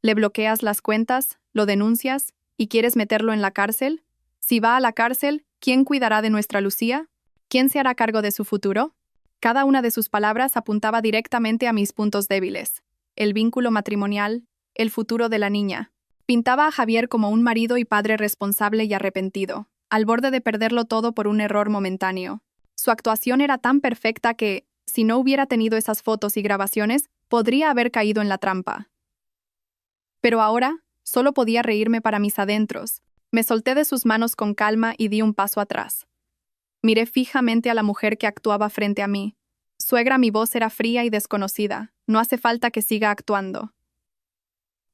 ¿Le bloqueas las cuentas? ¿Lo denuncias? ¿Y quieres meterlo en la cárcel? Si va a la cárcel, ¿quién cuidará de nuestra Lucía? ¿Quién se hará cargo de su futuro? Cada una de sus palabras apuntaba directamente a mis puntos débiles. El vínculo matrimonial, el futuro de la niña. Pintaba a Javier como un marido y padre responsable y arrepentido, al borde de perderlo todo por un error momentáneo. Su actuación era tan perfecta que, si no hubiera tenido esas fotos y grabaciones, podría haber caído en la trampa. Pero ahora, solo podía reírme para mis adentros. Me solté de sus manos con calma y di un paso atrás. Miré fijamente a la mujer que actuaba frente a mí. Suegra, mi voz era fría y desconocida. No hace falta que siga actuando.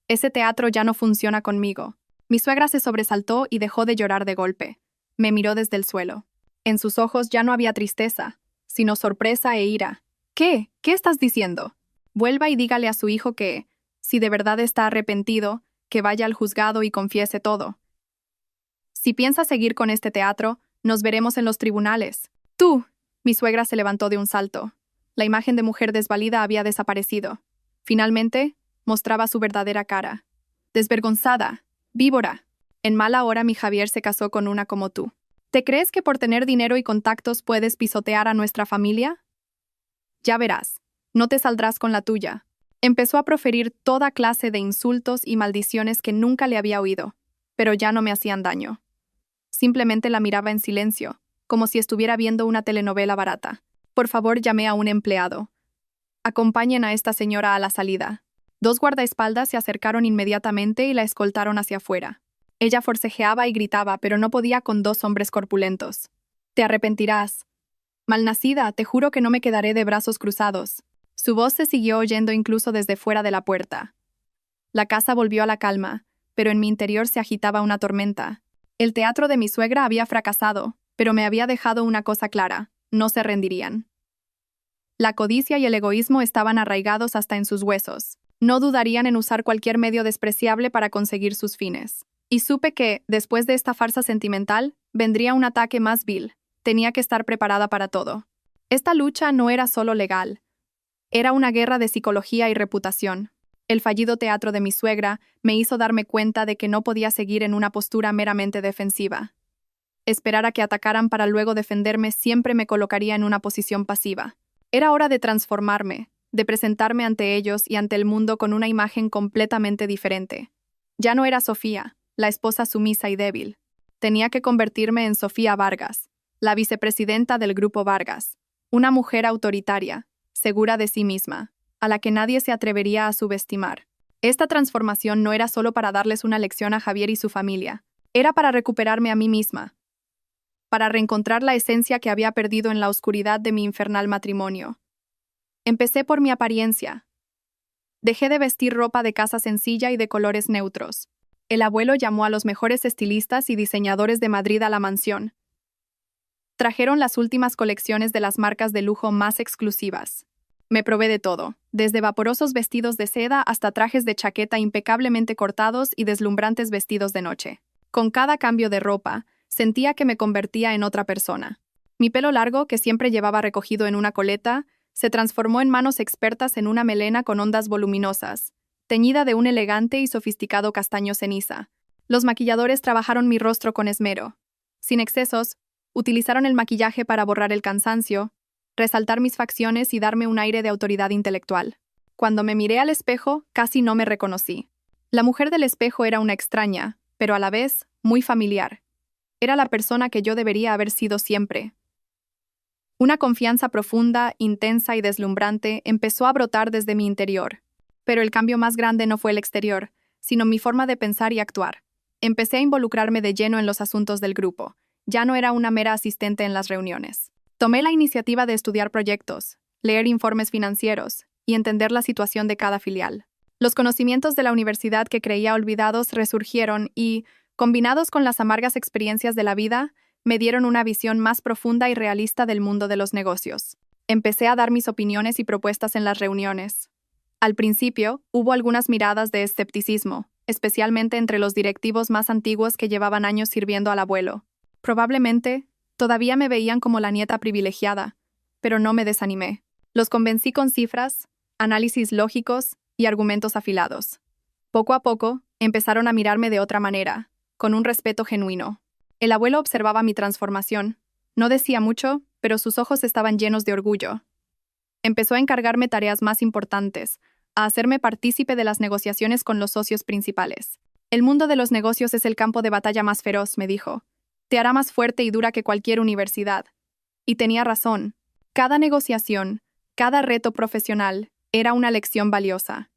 Ese teatro ya no funciona conmigo. Mi suegra se sobresaltó y dejó de llorar de golpe. Me miró desde el suelo. En sus ojos ya no había tristeza, sino sorpresa e ira. ¿Qué? ¿Qué estás diciendo? Vuelva y dígale a su hijo que, si de verdad está arrepentido, que vaya al juzgado y confiese todo. Si piensa seguir con este teatro, nos veremos en los tribunales. ¡Tú! Mi suegra se levantó de un salto. La imagen de mujer desvalida había desaparecido. Finalmente, mostraba su verdadera cara. Desvergonzada. Víbora. En mala hora mi Javier se casó con una como tú. ¿Te crees que por tener dinero y contactos puedes pisotear a nuestra familia? Ya verás. No te saldrás con la tuya. Empezó a proferir toda clase de insultos y maldiciones que nunca le había oído, pero ya no me hacían daño. Simplemente la miraba en silencio, como si estuviera viendo una telenovela barata. Por favor, llamé a un empleado. Acompañen a esta señora a la salida. 2 guardaespaldas se acercaron inmediatamente y la escoltaron hacia afuera. Ella forcejeaba y gritaba, pero no podía con 2 hombres corpulentos. Te arrepentirás. Malnacida, te juro que no me quedaré de brazos cruzados. Su voz se siguió oyendo incluso desde fuera de la puerta. La casa volvió a la calma, pero en mi interior se agitaba una tormenta. El teatro de mi suegra había fracasado, pero me había dejado una cosa clara: no se rendirían. La codicia y el egoísmo estaban arraigados hasta en sus huesos. No dudarían en usar cualquier medio despreciable para conseguir sus fines. Y supe que, después de esta farsa sentimental, vendría un ataque más vil. Tenía que estar preparada para todo. Esta lucha no era solo legal. Era una guerra de psicología y reputación. El fallido teatro de mi suegra me hizo darme cuenta de que no podía seguir en una postura meramente defensiva. Esperar a que atacaran para luego defenderme siempre me colocaría en una posición pasiva. Era hora de transformarme, de presentarme ante ellos y ante el mundo con una imagen completamente diferente. Ya no era Sofía, la esposa sumisa y débil. Tenía que convertirme en Sofía Vargas, la vicepresidenta del Grupo Vargas, una mujer autoritaria, segura de sí misma, a la que nadie se atrevería a subestimar. Esta transformación no era solo para darles una lección a Javier y su familia, era para recuperarme a mí misma, para reencontrar la esencia que había perdido en la oscuridad de mi infernal matrimonio. Empecé por mi apariencia. Dejé de vestir ropa de casa sencilla y de colores neutros. El abuelo llamó a los mejores estilistas y diseñadores de Madrid a la mansión. Trajeron las últimas colecciones de las marcas de lujo más exclusivas. Me probé de todo, desde vaporosos vestidos de seda hasta trajes de chaqueta impecablemente cortados y deslumbrantes vestidos de noche. Con cada cambio de ropa, sentía que me convertía en otra persona. Mi pelo largo, que siempre llevaba recogido en una coleta, se transformó en manos expertas en una melena con ondas voluminosas, teñida de un elegante y sofisticado castaño ceniza. Los maquilladores trabajaron mi rostro con esmero. Sin excesos, utilizaron el maquillaje para borrar el cansancio, resaltar mis facciones y darme un aire de autoridad intelectual. Cuando me miré al espejo, casi no me reconocí. La mujer del espejo era una extraña, pero a la vez, muy familiar. Era la persona que yo debería haber sido siempre. Una confianza profunda, intensa y deslumbrante empezó a brotar desde mi interior. Pero el cambio más grande no fue el exterior, sino mi forma de pensar y actuar. Empecé a involucrarme de lleno en los asuntos del grupo. Ya no era una mera asistente en las reuniones. Tomé la iniciativa de estudiar proyectos, leer informes financieros y entender la situación de cada filial. Los conocimientos de la universidad que creía olvidados resurgieron y, combinados con las amargas experiencias de la vida, me dieron una visión más profunda y realista del mundo de los negocios. Empecé a dar mis opiniones y propuestas en las reuniones. Al principio, hubo algunas miradas de escepticismo, especialmente entre los directivos más antiguos que llevaban años sirviendo al abuelo. Probablemente, Todavía me veían como la nieta privilegiada, pero no me desanimé. Los convencí con cifras, análisis lógicos y argumentos afilados. Poco a poco, empezaron a mirarme de otra manera, con un respeto genuino. El abuelo observaba mi transformación. No decía mucho, pero sus ojos estaban llenos de orgullo. Empezó a encargarme tareas más importantes, a hacerme partícipe de las negociaciones con los socios principales. El mundo de los negocios es el campo de batalla más feroz, me dijo. Te hará más fuerte y dura que cualquier universidad. Y tenía razón. Cada negociación, cada reto profesional, era una lección valiosa.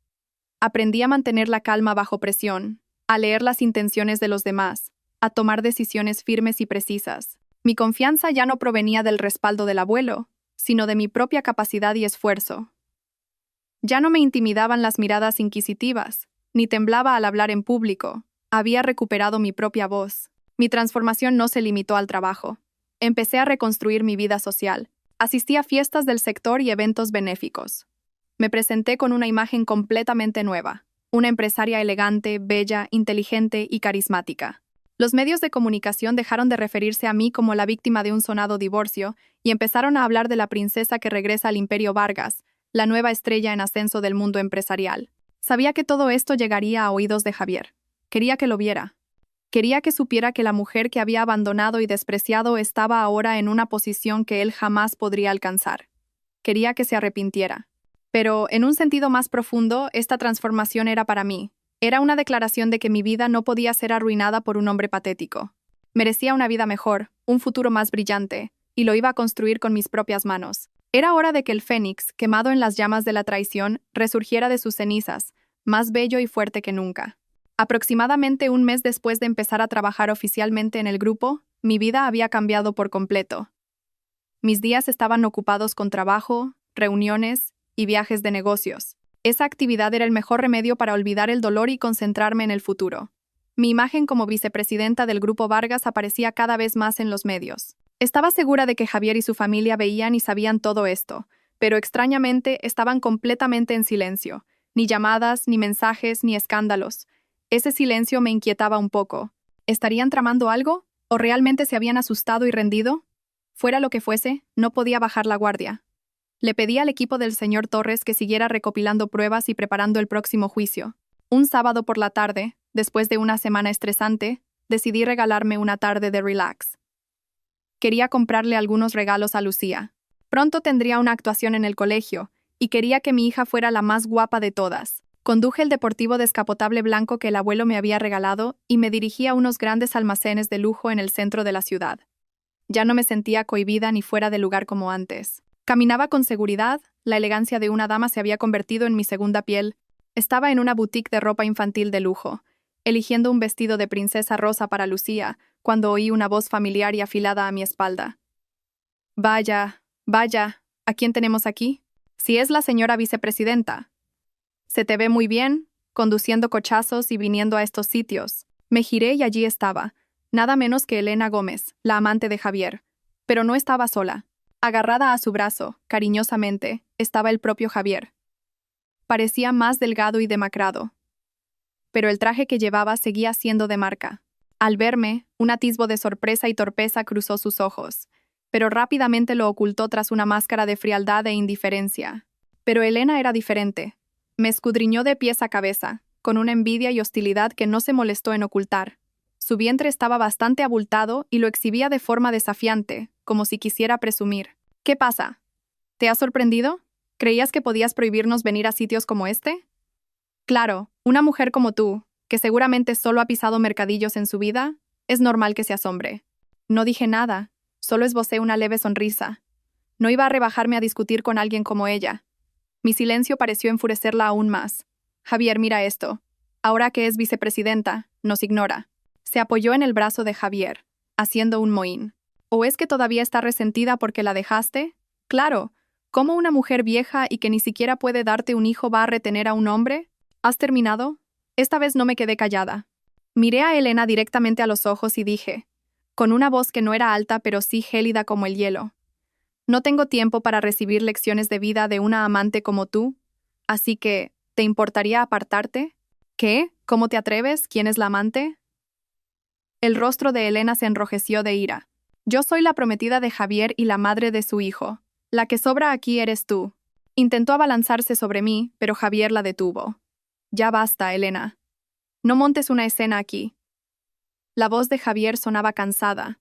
Aprendí a mantener la calma bajo presión, a leer las intenciones de los demás, a tomar decisiones firmes y precisas. Mi confianza ya no provenía del respaldo del abuelo, sino de mi propia capacidad y esfuerzo. Ya no me intimidaban las miradas inquisitivas, ni temblaba al hablar en público. Había recuperado mi propia voz. Mi transformación no se limitó al trabajo. Empecé a reconstruir mi vida social. Asistí a fiestas del sector y eventos benéficos. Me presenté con una imagen completamente nueva, una empresaria elegante, bella, inteligente y carismática. Los medios de comunicación dejaron de referirse a mí como la víctima de un sonado divorcio y empezaron a hablar de la princesa que regresa al Imperio Vargas, la nueva estrella en ascenso del mundo empresarial. Sabía que todo esto llegaría a oídos de Javier. Quería que lo viera. Quería que supiera que la mujer que había abandonado y despreciado estaba ahora en una posición que él jamás podría alcanzar. Quería que se arrepintiera. Pero, en un sentido más profundo, esta transformación era para mí. Era una declaración de que mi vida no podía ser arruinada por un hombre patético. Merecía una vida mejor, un futuro más brillante, y lo iba a construir con mis propias manos. Era hora de que el fénix, quemado en las llamas de la traición, resurgiera de sus cenizas, más bello y fuerte que nunca. Aproximadamente un mes después de empezar a trabajar oficialmente en el grupo, mi vida había cambiado por completo. Mis días estaban ocupados con trabajo, reuniones y viajes de negocios. Esa actividad era el mejor remedio para olvidar el dolor y concentrarme en el futuro. Mi imagen como vicepresidenta del Grupo Vargas aparecía cada vez más en los medios. Estaba segura de que Javier y su familia veían y sabían todo esto, pero extrañamente estaban completamente en silencio. Ni llamadas, ni mensajes, ni escándalos. Ese silencio me inquietaba un poco. ¿Estarían tramando algo? ¿O realmente se habían asustado y rendido? Fuera lo que fuese, no podía bajar la guardia. Le pedí al equipo del señor Torres que siguiera recopilando pruebas y preparando el próximo juicio. Un sábado por la tarde, después de una semana estresante, decidí regalarme una tarde de relax. Quería comprarle algunos regalos a Lucía. Pronto tendría una actuación en el colegio, y quería que mi hija fuera la más guapa de todas. Conduje el deportivo descapotable blanco que el abuelo me había regalado y me dirigí a unos grandes almacenes de lujo en el centro de la ciudad. Ya no me sentía cohibida ni fuera de lugar como antes. Caminaba con seguridad, la elegancia de una dama se había convertido en mi segunda piel. Estaba en una boutique de ropa infantil de lujo, eligiendo un vestido de princesa rosa para Lucía, cuando oí una voz familiar y afilada a mi espalda. Vaya, vaya, ¿a quién tenemos aquí? Si es la señora vicepresidenta. Se te ve muy bien, conduciendo cochazos y viniendo a estos sitios. Me giré y allí estaba, nada menos que Elena Gómez, la amante de Javier. Pero no estaba sola. Agarrada a su brazo, cariñosamente, estaba el propio Javier. Parecía más delgado y demacrado. Pero el traje que llevaba seguía siendo de marca. Al verme, un atisbo de sorpresa y torpeza cruzó sus ojos, pero rápidamente lo ocultó tras una máscara de frialdad e indiferencia. Pero Elena era diferente. Me escudriñó de pies a cabeza, con una envidia y hostilidad que no se molestó en ocultar. Su vientre estaba bastante abultado y lo exhibía de forma desafiante, como si quisiera presumir. ¿Qué pasa? ¿Te has sorprendido? ¿Creías que podías prohibirnos venir a sitios como este? Claro, una mujer como tú, que seguramente solo ha pisado mercadillos en su vida, es normal que se asombre. No dije nada, solo esbocé una leve sonrisa. No iba a rebajarme a discutir con alguien como ella. Mi silencio pareció enfurecerla aún más. Javier, mira esto. Ahora que es vicepresidenta, nos ignora. Se apoyó en el brazo de Javier, haciendo un mohín. ¿O es que todavía está resentida porque la dejaste? Claro, ¿cómo una mujer vieja y que ni siquiera puede darte un hijo va a retener a un hombre? ¿Has terminado? Esta vez no me quedé callada. Miré a Elena directamente a los ojos y dije, con una voz que no era alta pero sí gélida como el hielo. No tengo tiempo para recibir lecciones de vida de una amante como tú, así que, ¿te importaría apartarte? ¿Qué? ¿Cómo te atreves? ¿Quién es la amante? El rostro de Elena se enrojeció de ira. Yo soy la prometida de Javier y la madre de su hijo. La que sobra aquí eres tú. Intentó abalanzarse sobre mí, pero Javier la detuvo. Ya basta, Elena. No montes una escena aquí. La voz de Javier sonaba cansada.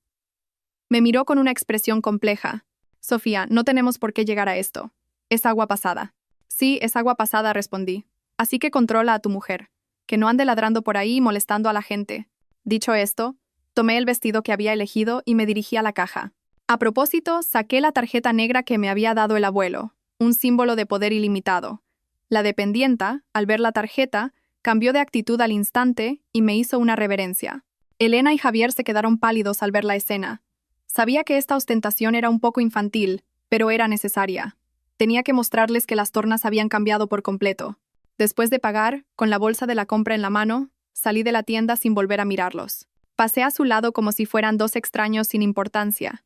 Me miró con una expresión compleja. Sofía, no tenemos por qué llegar a esto. Es agua pasada. Sí, es agua pasada, respondí. Así que controla a tu mujer. Que no ande ladrando por ahí y molestando a la gente. Dicho esto, tomé el vestido que había elegido y me dirigí a la caja. A propósito, saqué la tarjeta negra que me había dado el abuelo, un símbolo de poder ilimitado. La dependienta, al ver la tarjeta, cambió de actitud al instante y me hizo una reverencia. Elena y Javier se quedaron pálidos al ver la escena. Sabía que esta ostentación era un poco infantil, pero era necesaria. Tenía que mostrarles que las tornas habían cambiado por completo. Después de pagar, con la bolsa de la compra en la mano, salí de la tienda sin volver a mirarlos. Pasé a su lado como si fueran dos extraños sin importancia.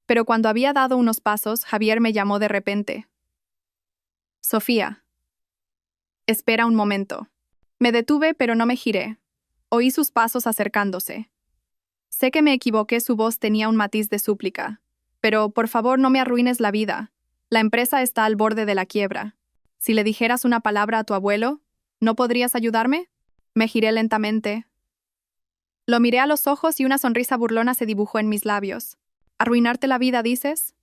Pero cuando había dado unos pasos, Javier me llamó de repente. Sofía. Espera un momento. Me detuve, pero no me giré. Oí sus pasos acercándose. Sé que me equivoqué, su voz tenía un matiz de súplica. Pero, por favor, no me arruines la vida. La empresa está al borde de la quiebra. Si le dijeras una palabra a tu abuelo, ¿no podrías ayudarme? Me giré lentamente. Lo miré a los ojos y una sonrisa burlona se dibujó en mis labios. ¿Arruinarte la vida, dices?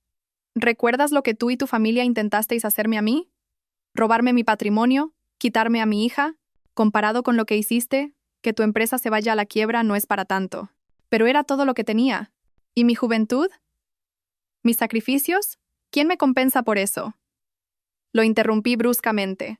¿Recuerdas lo que tú y tu familia intentasteis hacerme a mí? ¿Robarme mi patrimonio? ¿Quitarme a mi hija? Comparado con lo que hiciste, que tu empresa se vaya a la quiebra no es para tanto. Pero era todo lo que tenía. ¿Y mi juventud? ¿Mis sacrificios? ¿Quién me compensa por eso? Lo interrumpí bruscamente.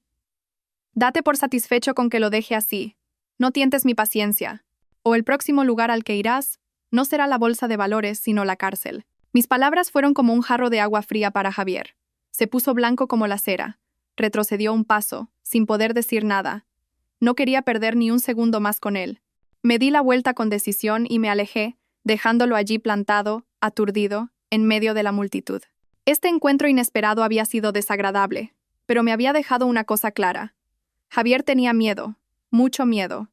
Date por satisfecho con que lo deje así. No tientes mi paciencia. O el próximo lugar al que irás no será la bolsa de valores, sino la cárcel. Mis palabras fueron como un jarro de agua fría para Javier. Se puso blanco como la cera. Retrocedió un paso, sin poder decir nada. No quería perder ni un segundo más con él. Me di la vuelta con decisión y me alejé, dejándolo allí plantado, aturdido, en medio de la multitud. Este encuentro inesperado había sido desagradable, pero me había dejado una cosa clara. Javier tenía miedo, mucho miedo.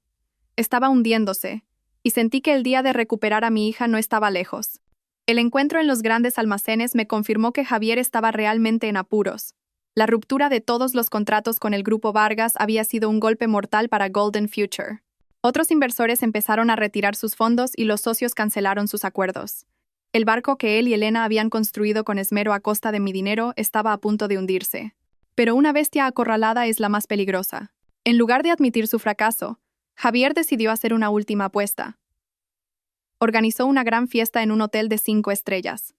Estaba hundiéndose, y sentí que el día de recuperar a mi hija no estaba lejos. El encuentro en los grandes almacenes me confirmó que Javier estaba realmente en apuros. La ruptura de todos los contratos con el Grupo Vargas había sido un golpe mortal para Golden Future. Otros inversores empezaron a retirar sus fondos y los socios cancelaron sus acuerdos. El barco que él y Elena habían construido con esmero a costa de mi dinero estaba a punto de hundirse. Pero una bestia acorralada es la más peligrosa. En lugar de admitir su fracaso, Javier decidió hacer una última apuesta. Organizó una gran fiesta en un hotel de 5 estrellas.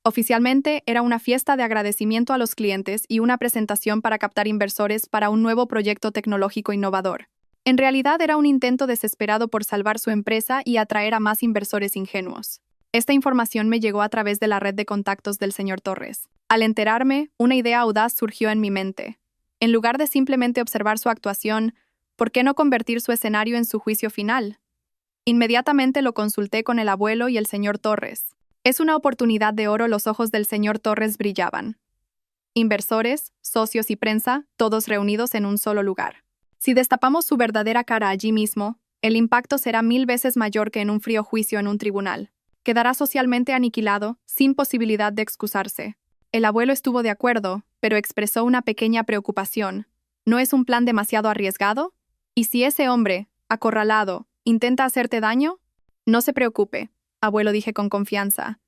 Oficialmente, era una fiesta de agradecimiento a los clientes y una presentación para captar inversores para un nuevo proyecto tecnológico innovador. En realidad, era un intento desesperado por salvar su empresa y atraer a más inversores ingenuos. Esta información me llegó a través de la red de contactos del señor Torres. Al enterarme, una idea audaz surgió en mi mente. En lugar de simplemente observar su actuación, ¿por qué no convertir su escenario en su juicio final? Inmediatamente lo consulté con el abuelo y el señor Torres. Es una oportunidad de oro, los ojos del señor Torres brillaban. Inversores, socios y prensa, todos reunidos en un solo lugar. Si destapamos su verdadera cara allí mismo, el impacto será 1000 veces mayor que en un frío juicio en un tribunal. Quedará socialmente aniquilado, sin posibilidad de excusarse. El abuelo estuvo de acuerdo, pero expresó una pequeña preocupación. ¿No es un plan demasiado arriesgado? ¿Y si ese hombre, acorralado, intenta hacerte daño? No se preocupe, abuelo, dije con confianza.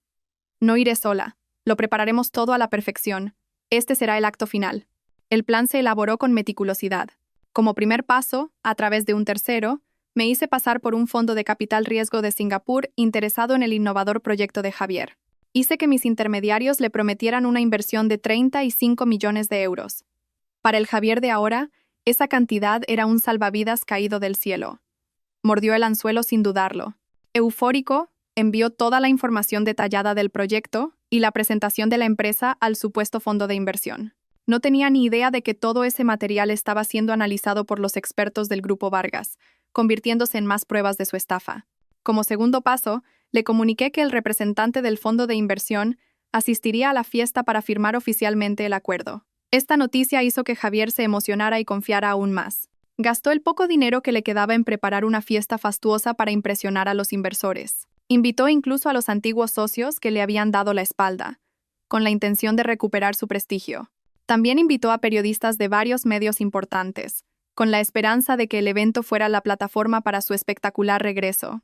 No iré sola. Lo prepararemos todo a la perfección. Este será el acto final. El plan se elaboró con meticulosidad. Como primer paso, a través de un tercero, me hice pasar por un fondo de capital riesgo de Singapur interesado en el innovador proyecto de Javier. Hice que mis intermediarios le prometieran una inversión de 35 millones de euros. Para el Javier de ahora, esa cantidad era un salvavidas caído del cielo. Mordió el anzuelo sin dudarlo. Eufórico, envió toda la información detallada del proyecto y la presentación de la empresa al supuesto fondo de inversión. No tenía ni idea de que todo ese material estaba siendo analizado por los expertos del Grupo Vargas, convirtiéndose en más pruebas de su estafa. Como segundo paso, le comuniqué que el representante del fondo de inversión asistiría a la fiesta para firmar oficialmente el acuerdo. Esta noticia hizo que Javier se emocionara y confiara aún más. Gastó el poco dinero que le quedaba en preparar una fiesta fastuosa para impresionar a los inversores. Invitó incluso a los antiguos socios que le habían dado la espalda, con la intención de recuperar su prestigio. También invitó a periodistas de varios medios importantes, con la esperanza de que el evento fuera la plataforma para su espectacular regreso.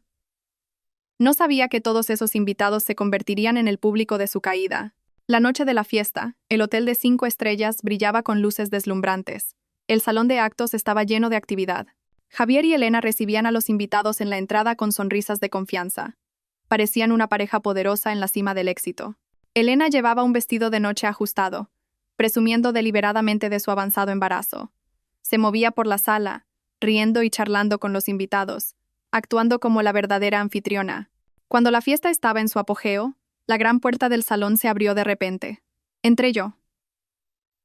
No sabía que todos esos invitados se convertirían en el público de su caída. La noche de la fiesta, el hotel de 5 estrellas brillaba con luces deslumbrantes. El salón de actos estaba lleno de actividad. Javier y Elena recibían a los invitados en la entrada con sonrisas de confianza. Parecían una pareja poderosa en la cima del éxito. Elena llevaba un vestido de noche ajustado, presumiendo deliberadamente de su avanzado embarazo. Se movía por la sala, riendo y charlando con los invitados, actuando como la verdadera anfitriona. Cuando la fiesta estaba en su apogeo, la gran puerta del salón se abrió de repente. Entré yo.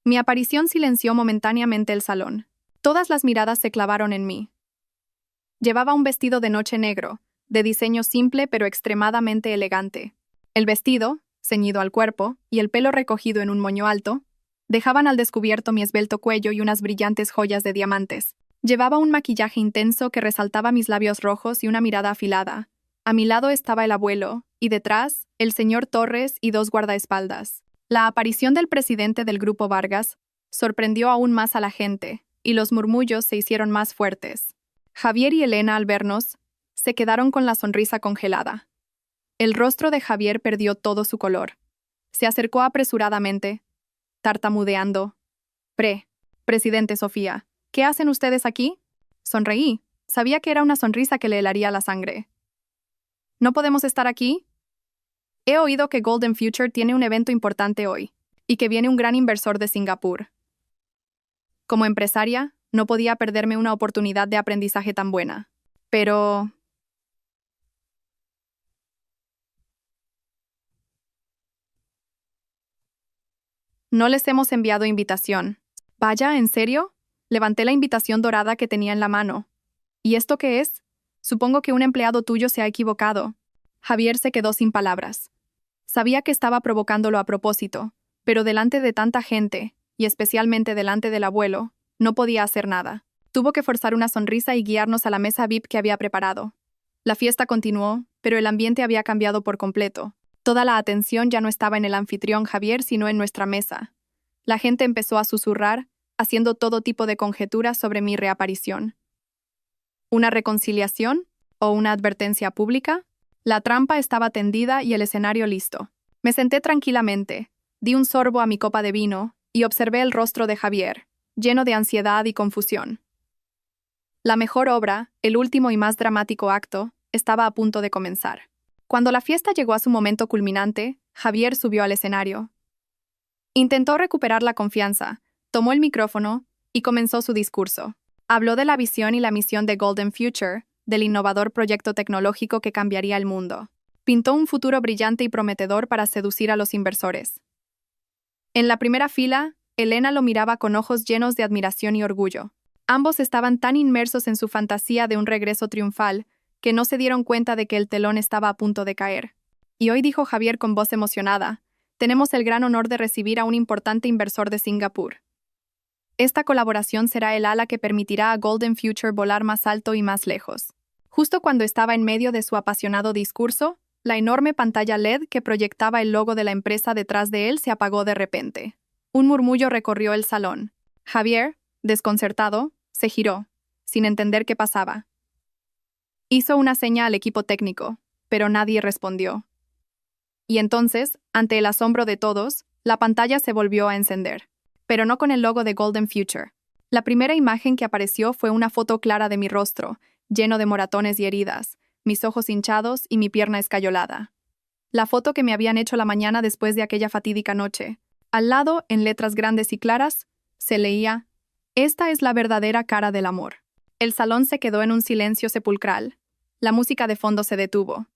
Mi aparición silenció momentáneamente el salón. Todas las miradas se clavaron en mí. Llevaba un vestido de noche negro, de diseño simple pero extremadamente elegante. El vestido, ceñido al cuerpo, y el pelo recogido en un moño alto, dejaban al descubierto mi esbelto cuello y unas brillantes joyas de diamantes. Llevaba un maquillaje intenso que resaltaba mis labios rojos y una mirada afilada. A mi lado estaba el abuelo, y detrás, el señor Torres y 2 guardaespaldas. La aparición del presidente del Grupo Vargas sorprendió aún más a la gente, y los murmullos se hicieron más fuertes. Javier y Elena, al vernos, se quedaron con la sonrisa congelada. El rostro de Javier perdió todo su color. Se acercó apresuradamente, tartamudeando. Presidente Sofía, ¿qué hacen ustedes aquí? Sonreí. Sabía que era una sonrisa que le helaría la sangre. ¿No podemos estar aquí? He oído que Golden Future tiene un evento importante hoy, y que viene un gran inversor de Singapur. Como empresaria, no podía perderme una oportunidad de aprendizaje tan buena. Pero... no les hemos enviado invitación. Vaya, ¿en serio? Levanté la invitación dorada que tenía en la mano. ¿Y esto qué es? Supongo que un empleado tuyo se ha equivocado. Javier se quedó sin palabras. Sabía que estaba provocándolo a propósito, pero delante de tanta gente, y especialmente delante del abuelo, no podía hacer nada. Tuvo que forzar una sonrisa y guiarnos a la mesa VIP que había preparado. La fiesta continuó, pero el ambiente había cambiado por completo. Toda la atención ya no estaba en el anfitrión Javier, sino en nuestra mesa. La gente empezó a susurrar, haciendo todo tipo de conjeturas sobre mi reaparición. ¿Una reconciliación? ¿O una advertencia pública? La trampa estaba tendida y el escenario listo. Me senté tranquilamente, di un sorbo a mi copa de vino y observé el rostro de Javier, lleno de ansiedad y confusión. La mejor obra, el último y más dramático acto, estaba a punto de comenzar. Cuando la fiesta llegó a su momento culminante, Javier subió al escenario. Intentó recuperar la confianza, tomó el micrófono y comenzó su discurso. Habló de la visión y la misión de Golden Future, del innovador proyecto tecnológico que cambiaría el mundo. Pintó un futuro brillante y prometedor para seducir a los inversores. En la primera fila, Elena lo miraba con ojos llenos de admiración y orgullo. Ambos estaban tan inmersos en su fantasía de un regreso triunfal que no se dieron cuenta de que el telón estaba a punto de caer. Y hoy dijo Javier con voz emocionada, tenemos el gran honor de recibir a un importante inversor de Singapur. Esta colaboración será el ala que permitirá a Golden Future volar más alto y más lejos. Justo cuando estaba en medio de su apasionado discurso, la enorme pantalla LED que proyectaba el logo de la empresa detrás de él se apagó de repente. Un murmullo recorrió el salón. Javier, desconcertado, se giró, sin entender qué pasaba. Hizo una seña al equipo técnico, pero nadie respondió. Y entonces, ante el asombro de todos, la pantalla se volvió a encender, pero no con el logo de Golden Future. La primera imagen que apareció fue una foto clara de mi rostro, lleno de moratones y heridas, mis ojos hinchados y mi pierna escayolada. La foto que me habían hecho la mañana después de aquella fatídica noche. Al lado, en letras grandes y claras, se leía: esta es la verdadera cara del amor. El salón se quedó en un silencio sepulcral. La música de fondo se detuvo.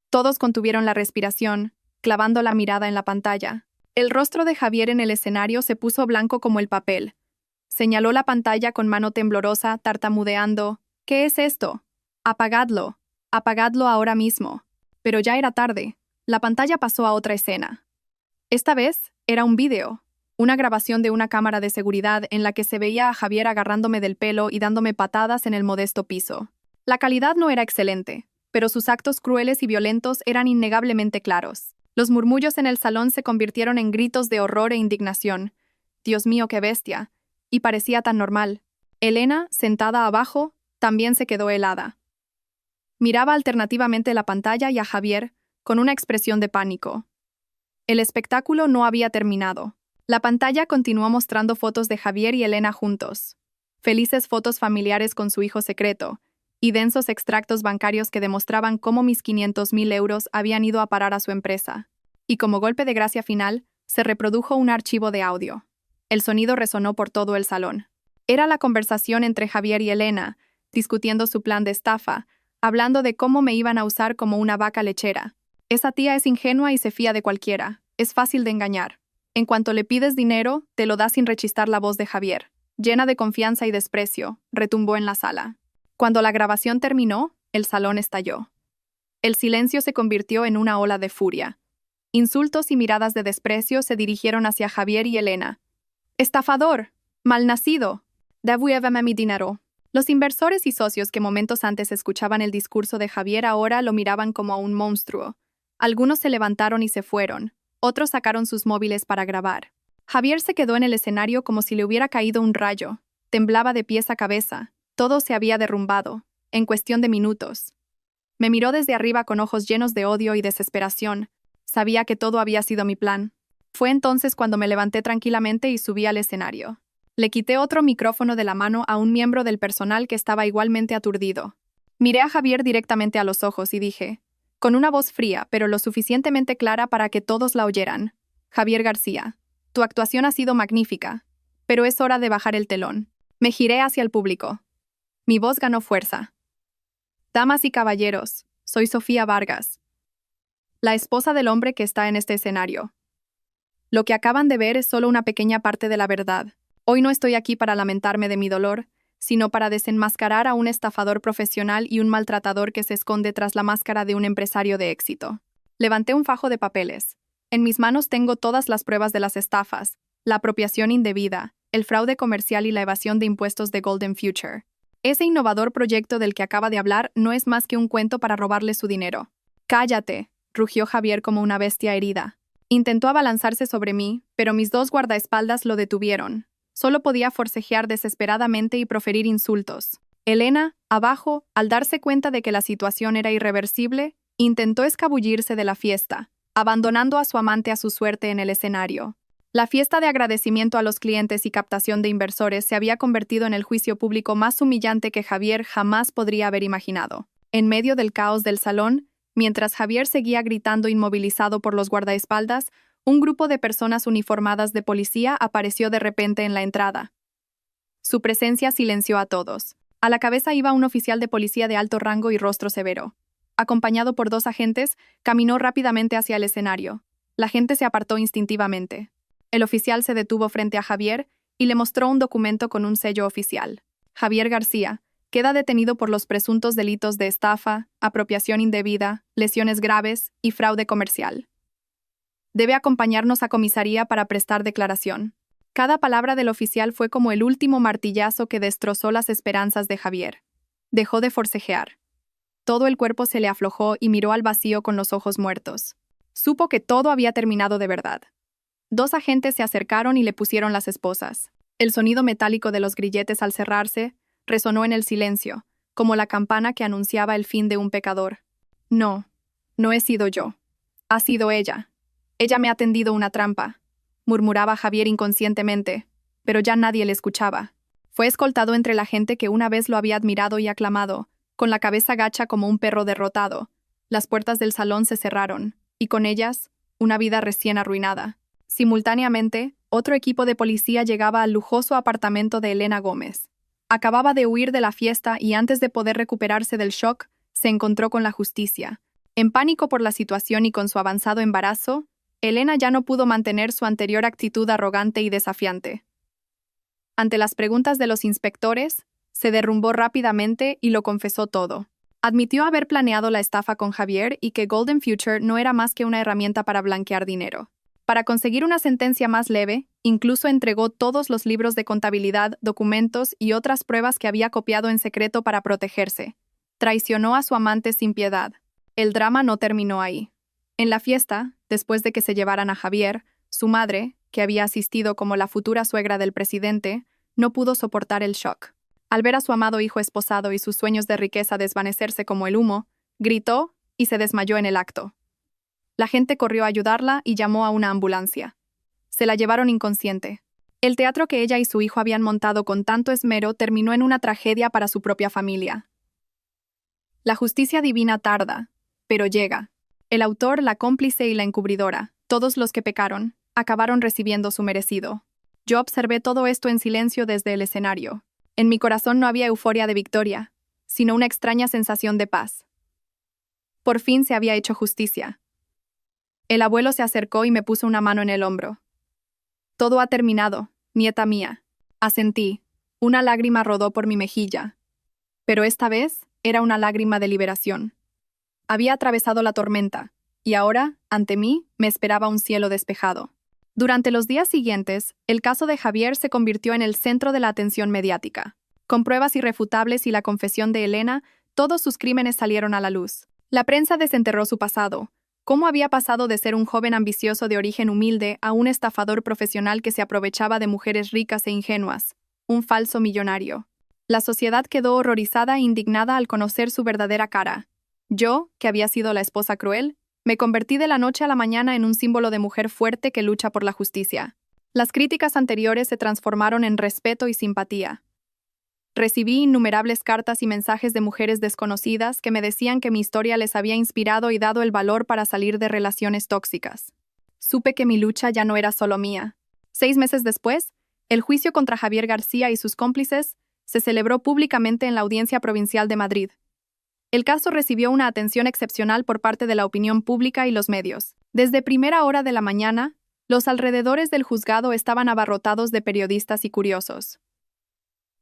Todos contuvieron la respiración, clavando la mirada en la pantalla. El rostro de Javier en el escenario se puso blanco como el papel. Señaló la pantalla con mano temblorosa, tartamudeando: ¿qué es esto? Apagadlo. Apagadlo ahora mismo. Pero ya era tarde. La pantalla pasó a otra escena. Esta vez era un vídeo. Una grabación de una cámara de seguridad en la que se veía a Javier agarrándome del pelo y dándome patadas en el modesto piso. La calidad no era excelente, pero sus actos crueles y violentos eran innegablemente claros. Los murmullos en el salón se convirtieron en gritos de horror e indignación. Dios mío, qué bestia. Y parecía tan normal. Elena, sentada abajo, también se quedó helada. Miraba alternativamente la pantalla y a Javier, con una expresión de pánico. El espectáculo no había terminado. La pantalla continuó mostrando fotos de Javier y Elena juntos. Felices fotos familiares con su hijo secreto, y densos extractos bancarios que demostraban cómo mis 500.000 euros habían ido a parar a su empresa. Y como golpe de gracia final, se reprodujo un archivo de audio. El sonido resonó por todo el salón. Era la conversación entre Javier y Elena, discutiendo su plan de estafa, hablando de cómo me iban a usar como una vaca lechera. Esa tía es ingenua y se fía de cualquiera. Es fácil de engañar. En cuanto le pides dinero, te lo da sin rechistar la voz de Javier. Llena de confianza y desprecio, retumbó en la sala. Cuando la grabación terminó, el salón estalló. El silencio se convirtió en una ola de furia. Insultos y miradas de desprecio se dirigieron hacia Javier y Elena. ¡Estafador! ¡Malnacido! ¡Devuélveme mi dinero! Los inversores y socios que momentos antes escuchaban el discurso de Javier ahora lo miraban como a un monstruo. Algunos se levantaron y se fueron. Otros sacaron sus móviles para grabar. Javier se quedó en el escenario como si le hubiera caído un rayo. Temblaba de pies a cabeza. Todo se había derrumbado, en cuestión de minutos. Me miró desde arriba con ojos llenos de odio y desesperación. Sabía que todo había sido mi plan. Fue entonces cuando me levanté tranquilamente y subí al escenario. Le quité otro micrófono de la mano a un miembro del personal que estaba igualmente aturdido. Miré a Javier directamente a los ojos y dije, con una voz fría, pero lo suficientemente clara para que todos la oyeran: Javier García, tu actuación ha sido magnífica, pero es hora de bajar el telón. Me giré hacia el público. Mi voz ganó fuerza. Damas y caballeros, soy Sofía Vargas, la esposa del hombre que está en este escenario. Lo que acaban de ver es solo una pequeña parte de la verdad. Hoy no estoy aquí para lamentarme de mi dolor, sino para desenmascarar a un estafador profesional y un maltratador que se esconde tras la máscara de un empresario de éxito. Levanté un fajo de papeles. En mis manos tengo todas las pruebas de las estafas, la apropiación indebida, el fraude comercial y la evasión de impuestos de Golden Future. Ese innovador proyecto del que acaba de hablar no es más que un cuento para robarle su dinero. «Cállate», rugió Javier como una bestia herida. Intentó abalanzarse sobre mí, pero mis dos guardaespaldas lo detuvieron. Solo podía forcejear desesperadamente y proferir insultos. Elena, abajo, al darse cuenta de que la situación era irreversible, intentó escabullirse de la fiesta, abandonando a su amante a su suerte en el escenario. La fiesta de agradecimiento a los clientes y captación de inversores se había convertido en el juicio público más humillante que Javier jamás podría haber imaginado. En medio del caos del salón, mientras Javier seguía gritando inmovilizado por los guardaespaldas, un grupo de personas uniformadas de policía apareció de repente en la entrada. Su presencia silenció a todos. A la cabeza iba un oficial de policía de alto rango y rostro severo. Acompañado por dos agentes, caminó rápidamente hacia el escenario. La gente se apartó instintivamente. El oficial se detuvo frente a Javier y le mostró un documento con un sello oficial. Javier García queda detenido por los presuntos delitos de estafa, apropiación indebida, lesiones graves y fraude comercial. Debe acompañarnos a comisaría para prestar declaración. Cada palabra del oficial fue como el último martillazo que destrozó las esperanzas de Javier. Dejó de forcejear. Todo el cuerpo se le aflojó y miró al vacío con los ojos muertos. Supo que todo había terminado de verdad. Dos agentes se acercaron y le pusieron las esposas. El sonido metálico de los grilletes al cerrarse resonó en el silencio, como la campana que anunciaba el fin de un pecador. No, no he sido yo. Ha sido ella. Ella me ha tendido una trampa, murmuraba Javier inconscientemente, pero ya nadie le escuchaba. Fue escoltado entre la gente que una vez lo había admirado y aclamado, con la cabeza gacha como un perro derrotado. Las puertas del salón se cerraron, y con ellas, una vida recién arruinada. Simultáneamente, otro equipo de policía llegaba al lujoso apartamento de Elena Gómez. Acababa de huir de la fiesta y antes de poder recuperarse del shock, se encontró con la justicia. En pánico por la situación y con su avanzado embarazo, Elena ya no pudo mantener su anterior actitud arrogante y desafiante. Ante las preguntas de los inspectores, se derrumbó rápidamente y lo confesó todo. Admitió haber planeado la estafa con Javier y que Golden Future no era más que una herramienta para blanquear dinero. Para conseguir una sentencia más leve, incluso entregó todos los libros de contabilidad, documentos y otras pruebas que había copiado en secreto para protegerse. Traicionó a su amante sin piedad. El drama no terminó ahí. En la fiesta, después de que se llevaran a Javier, su madre, que había asistido como la futura suegra del presidente, no pudo soportar el shock. Al ver a su amado hijo esposado y sus sueños de riqueza desvanecerse como el humo, gritó y se desmayó en el acto. La gente corrió a ayudarla y llamó a una ambulancia. Se la llevaron inconsciente. El teatro que ella y su hijo habían montado con tanto esmero terminó en una tragedia para su propia familia. La justicia divina tarda, pero llega. El autor, la cómplice y la encubridora, todos los que pecaron, acabaron recibiendo su merecido. Yo observé todo esto en silencio desde el escenario. En mi corazón no había euforia de victoria, sino una extraña sensación de paz. Por fin se había hecho justicia. El abuelo se acercó y me puso una mano en el hombro. Todo ha terminado, nieta mía. Asentí. Una lágrima rodó por mi mejilla. Pero esta vez era una lágrima de liberación. Había atravesado la tormenta, y ahora, ante mí, me esperaba un cielo despejado. Durante los días siguientes, el caso de Javier se convirtió en el centro de la atención mediática. Con pruebas irrefutables y la confesión de Elena, todos sus crímenes salieron a la luz. La prensa desenterró su pasado. ¿Cómo había pasado de ser un joven ambicioso de origen humilde a un estafador profesional que se aprovechaba de mujeres ricas e ingenuas? Un falso millonario. La sociedad quedó horrorizada e indignada al conocer su verdadera cara. Yo, que había sido la esposa cruel, me convertí de la noche a la mañana en un símbolo de mujer fuerte que lucha por la justicia. Las críticas anteriores se transformaron en respeto y simpatía. Recibí innumerables cartas y mensajes de mujeres desconocidas que me decían que mi historia les había inspirado y dado el valor para salir de relaciones tóxicas. Supe que mi lucha ya no era solo mía. 6 meses después, el juicio contra Javier García y sus cómplices se celebró públicamente en la Audiencia Provincial de Madrid. El caso recibió una atención excepcional por parte de la opinión pública y los medios. Desde primera hora de la mañana, los alrededores del juzgado estaban abarrotados de periodistas y curiosos.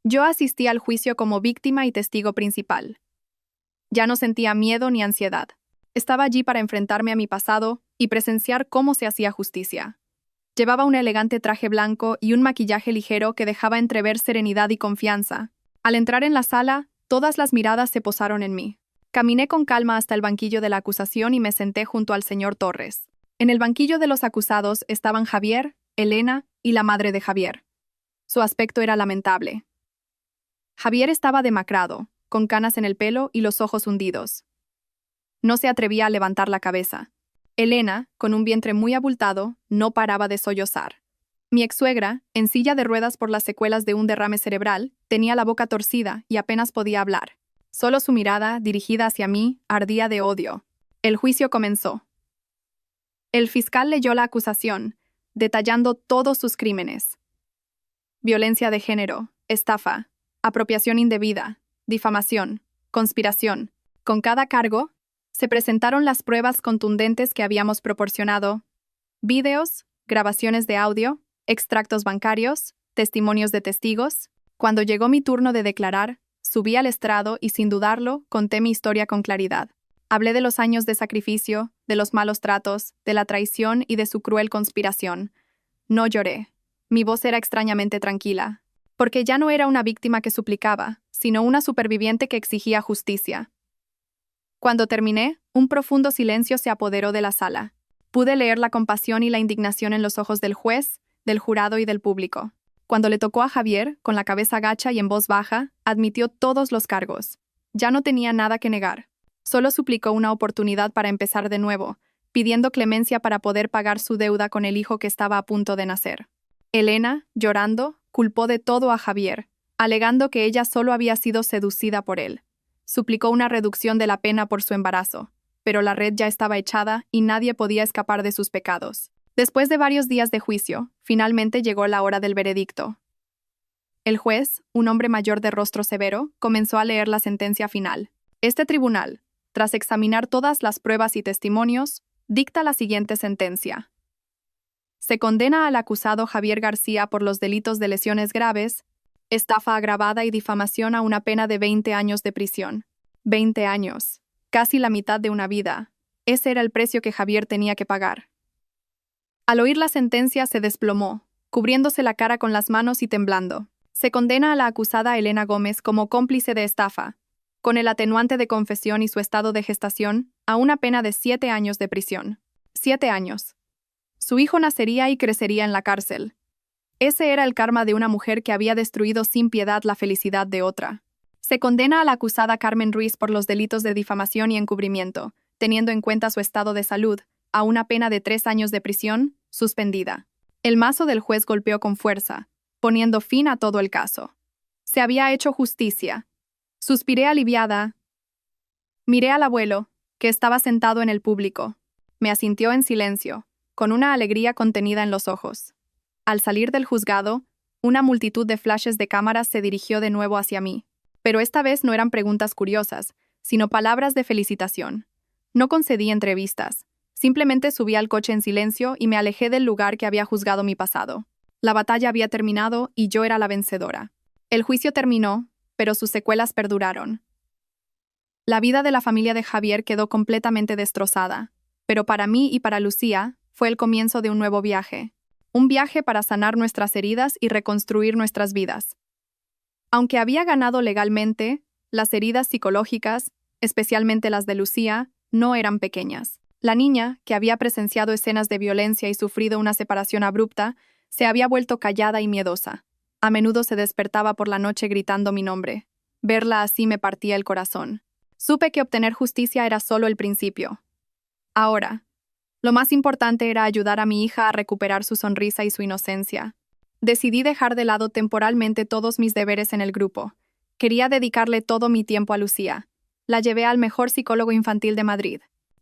Yo asistí al juicio como víctima y testigo principal. Ya no sentía miedo ni ansiedad. Estaba allí para enfrentarme a mi pasado y presenciar cómo se hacía justicia. Llevaba un elegante traje blanco y un maquillaje ligero que dejaba entrever serenidad y confianza. Al entrar en la sala, todas las miradas se posaron en mí. Caminé con calma hasta el banquillo de la acusación y me senté junto al señor Torres. En el banquillo de los acusados estaban Javier, Elena y la madre de Javier. Su aspecto era lamentable. Javier estaba demacrado, con canas en el pelo y los ojos hundidos. No se atrevía a levantar la cabeza. Elena, con un vientre muy abultado, no paraba de sollozar. Mi ex-suegra, en silla de ruedas por las secuelas de un derrame cerebral, tenía la boca torcida y apenas podía hablar. Solo su mirada, dirigida hacia mí, ardía de odio. El juicio comenzó. El fiscal leyó la acusación, detallando todos sus crímenes. Violencia de género, estafa, apropiación indebida, difamación, conspiración. Con cada cargo, se presentaron las pruebas contundentes que habíamos proporcionado: vídeos, grabaciones de audio, extractos bancarios, testimonios de testigos. Cuando llegó mi turno de declarar, subí al estrado y, sin dudarlo, conté mi historia con claridad. Hablé de los años de sacrificio, de los malos tratos, de la traición y de su cruel conspiración. No lloré. Mi voz era extrañamente tranquila, porque ya no era una víctima que suplicaba, sino una superviviente que exigía justicia. Cuando terminé, un profundo silencio se apoderó de la sala. Pude leer la compasión y la indignación en los ojos del juez, del jurado y del público. Cuando le tocó a Javier, con la cabeza gacha y en voz baja, admitió todos los cargos. Ya no tenía nada que negar. Solo suplicó una oportunidad para empezar de nuevo, pidiendo clemencia para poder pagar su deuda con el hijo que estaba a punto de nacer. Elena, llorando, culpó de todo a Javier, alegando que ella solo había sido seducida por él. Suplicó una reducción de la pena por su embarazo, pero la red ya estaba echada y nadie podía escapar de sus pecados. Después de varios días de juicio, finalmente llegó la hora del veredicto. El juez, un hombre mayor de rostro severo, comenzó a leer la sentencia final. Este tribunal, tras examinar todas las pruebas y testimonios, dicta la siguiente sentencia. Se condena al acusado Javier García por los delitos de lesiones graves, estafa agravada y difamación a una pena de 20 años de prisión. 20 años. Casi la mitad de una vida. Ese era el precio que Javier tenía que pagar. Al oír la sentencia se desplomó, cubriéndose la cara con las manos y temblando. Se condena a la acusada Elena Gómez como cómplice de estafa, con el atenuante de confesión y su estado de gestación, a una pena de 7 años de prisión. 7 años. Su hijo nacería y crecería en la cárcel. Ese era el karma de una mujer que había destruido sin piedad la felicidad de otra. Se condena a la acusada Carmen Ruiz por los delitos de difamación y encubrimiento, teniendo en cuenta su estado de salud, a una pena de 3 años de prisión, suspendida. El mazo del juez golpeó con fuerza, poniendo fin a todo el caso. Se había hecho justicia. Suspiré aliviada. Miré al abuelo, que estaba sentado en el público. Me asintió en silencio, con una alegría contenida en los ojos. Al salir del juzgado, una multitud de flashes de cámaras se dirigió de nuevo hacia mí. Pero esta vez no eran preguntas curiosas, sino palabras de felicitación. No concedí entrevistas. Simplemente subí al coche en silencio y me alejé del lugar que había juzgado mi pasado. La batalla había terminado y yo era la vencedora. El juicio terminó, pero sus secuelas perduraron. La vida de la familia de Javier quedó completamente destrozada, pero para mí y para Lucía fue el comienzo de un nuevo viaje. Un viaje para sanar nuestras heridas y reconstruir nuestras vidas. Aunque había ganado legalmente, las heridas psicológicas, especialmente las de Lucía, no eran pequeñas. La niña, que había presenciado escenas de violencia y sufrido una separación abrupta, se había vuelto callada y miedosa. A menudo se despertaba por la noche gritando mi nombre. Verla así me partía el corazón. Supe que obtener justicia era solo el principio. Ahora, lo más importante era ayudar a mi hija a recuperar su sonrisa y su inocencia. Decidí dejar de lado temporalmente todos mis deberes en el grupo. Quería dedicarle todo mi tiempo a Lucía. La llevé al mejor psicólogo infantil de Madrid.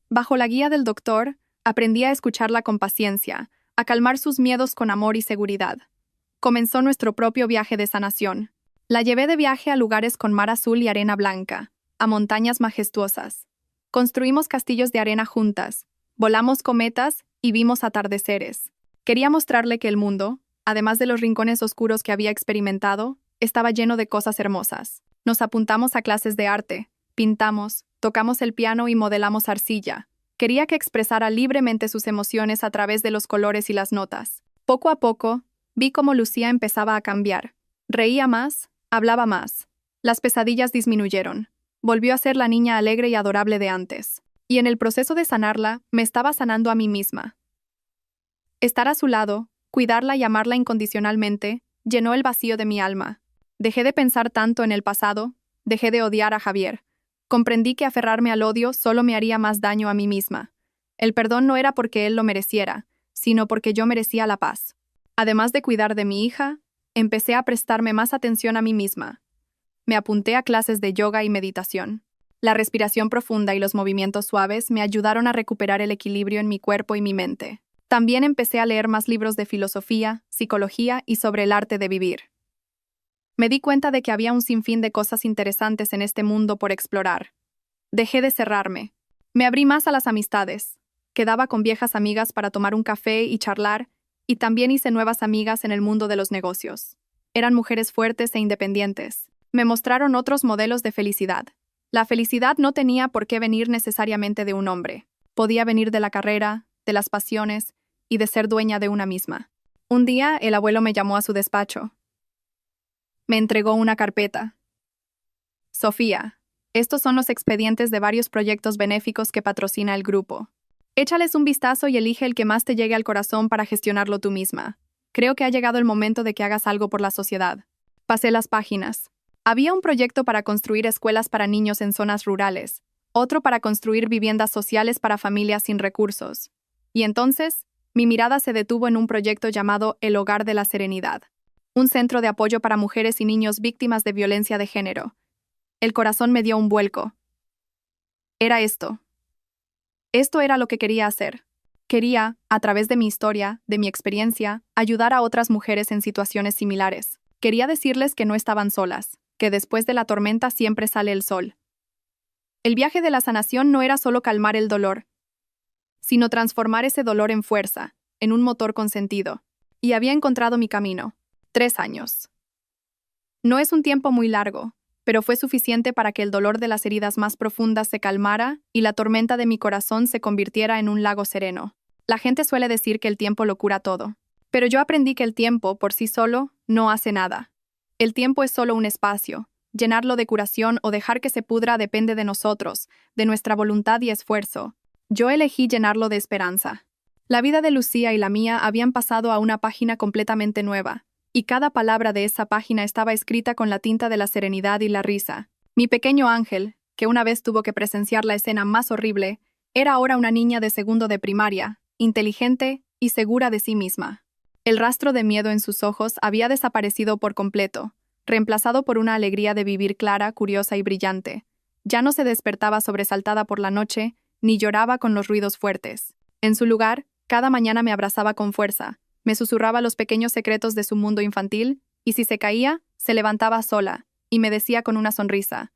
Bajo la guía del doctor, aprendí a escucharla con paciencia, a calmar sus miedos con amor y seguridad. Comenzó nuestro propio viaje de sanación. La llevé de viaje a lugares con mar azul y arena blanca, a montañas majestuosas. Construimos castillos de arena juntas, volamos cometas y vimos atardeceres. Quería mostrarle que el mundo, además de los rincones oscuros que había experimentado, estaba lleno de cosas hermosas. Nos apuntamos a clases de arte, pintamos, tocamos el piano y modelamos arcilla. Quería que expresara libremente sus emociones a través de los colores y las notas. Poco a poco, vi cómo Lucía empezaba a cambiar. Reía más, hablaba más. Las pesadillas disminuyeron. Volvió a ser la niña alegre y adorable de antes. Y en el proceso de sanarla, me estaba sanando a mí misma. Estar a su lado, cuidarla y amarla incondicionalmente, llenó el vacío de mi alma. Dejé de pensar tanto en el pasado, dejé de odiar a Javier. Comprendí que aferrarme al odio solo me haría más daño a mí misma. El perdón no era porque él lo mereciera, sino porque yo merecía la paz. Además de cuidar de mi hija, empecé a prestarme más atención a mí misma. Me apunté a clases de yoga y meditación. La respiración profunda y los movimientos suaves me ayudaron a recuperar el equilibrio en mi cuerpo y mi mente. También empecé a leer más libros de filosofía, psicología y sobre el arte de vivir. Me di cuenta de que había un sinfín de cosas interesantes en este mundo por explorar. Dejé de cerrarme. Me abrí más a las amistades. Quedaba con viejas amigas para tomar un café y charlar, y también hice nuevas amigas en el mundo de los negocios. Eran mujeres fuertes e independientes. Me mostraron otros modelos de felicidad. La felicidad no tenía por qué venir necesariamente de un hombre. Podía venir de la carrera, de las pasiones y de ser dueña de una misma. Un día, el abuelo me llamó a su despacho. Me entregó una carpeta. Sofía, estos son los expedientes de varios proyectos benéficos que patrocina el grupo. Échales un vistazo y elige el que más te llegue al corazón para gestionarlo tú misma. Creo que ha llegado el momento de que hagas algo por la sociedad. Pasé las páginas. Había un proyecto para construir escuelas para niños en zonas rurales, otro para construir viviendas sociales para familias sin recursos. Y entonces, mi mirada se detuvo en un proyecto llamado El Hogar de la Serenidad, un centro de apoyo para mujeres y niños víctimas de violencia de género. El corazón me dio un vuelco. Era esto. Esto era lo que quería hacer. Quería, a través de mi historia, de mi experiencia, ayudar a otras mujeres en situaciones similares. Quería decirles que no estaban solas, que después de la tormenta siempre sale el sol. El viaje de la sanación no era solo calmar el dolor, sino transformar ese dolor en fuerza, en un motor con sentido. Y había encontrado mi camino. 3 años. No es un tiempo muy largo, pero fue suficiente para que el dolor de las heridas más profundas se calmara y la tormenta de mi corazón se convirtiera en un lago sereno. La gente suele decir que el tiempo lo cura todo, pero yo aprendí que el tiempo, por sí solo, no hace nada. El tiempo es solo un espacio, Llenarlo de curación o dejar que se pudra depende de nosotros, de nuestra voluntad y esfuerzo. Yo elegí llenarlo de esperanza. La vida de Lucía y la mía habían pasado a una página completamente nueva, y cada palabra de esa página estaba escrita con la tinta de la serenidad y la risa. Mi pequeño ángel, que una vez tuvo que presenciar la escena más horrible, era ahora una niña de segundo de primaria, inteligente y segura de sí misma. El rastro de miedo en sus ojos había desaparecido por completo, reemplazado por una alegría de vivir clara, curiosa y brillante. Ya no se despertaba sobresaltada por la noche, ni lloraba con los ruidos fuertes. En su lugar, cada mañana me abrazaba con fuerza, me susurraba los pequeños secretos de su mundo infantil, y si se caía, se levantaba sola, y me decía con una sonrisa: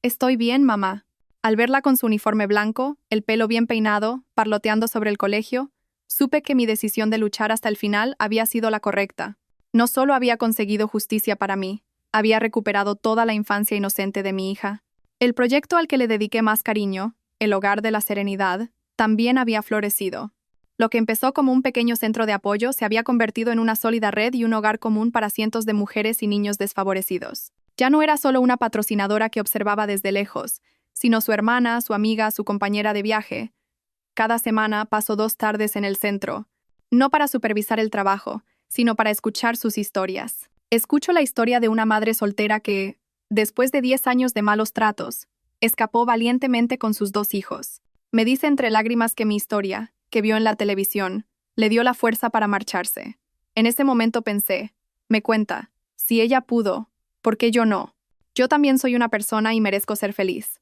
«Estoy bien, mamá». Al verla con su uniforme blanco, el pelo bien peinado, parloteando sobre el colegio, supe que mi decisión de luchar hasta el final había sido la correcta. No solo había conseguido justicia para mí, había recuperado toda la infancia inocente de mi hija. El proyecto al que le dediqué más cariño, el Hogar de la Serenidad, también había florecido. Lo que empezó como un pequeño centro de apoyo se había convertido en una sólida red y un hogar común para cientos de mujeres y niños desfavorecidos. Ya no era solo una patrocinadora que observaba desde lejos, sino su hermana, su amiga, su compañera de viaje. Cada semana paso 2 tardes en el centro, no para supervisar el trabajo, sino para escuchar sus historias. Escucho la historia de una madre soltera que, después de 10 años de malos tratos, escapó valientemente con sus 2 hijos. Me dice entre lágrimas que mi historia, que vio en la televisión, le dio la fuerza para marcharse. En ese momento pensé, me cuenta, si ella pudo, ¿por qué yo no? Yo también soy una persona y merezco ser feliz.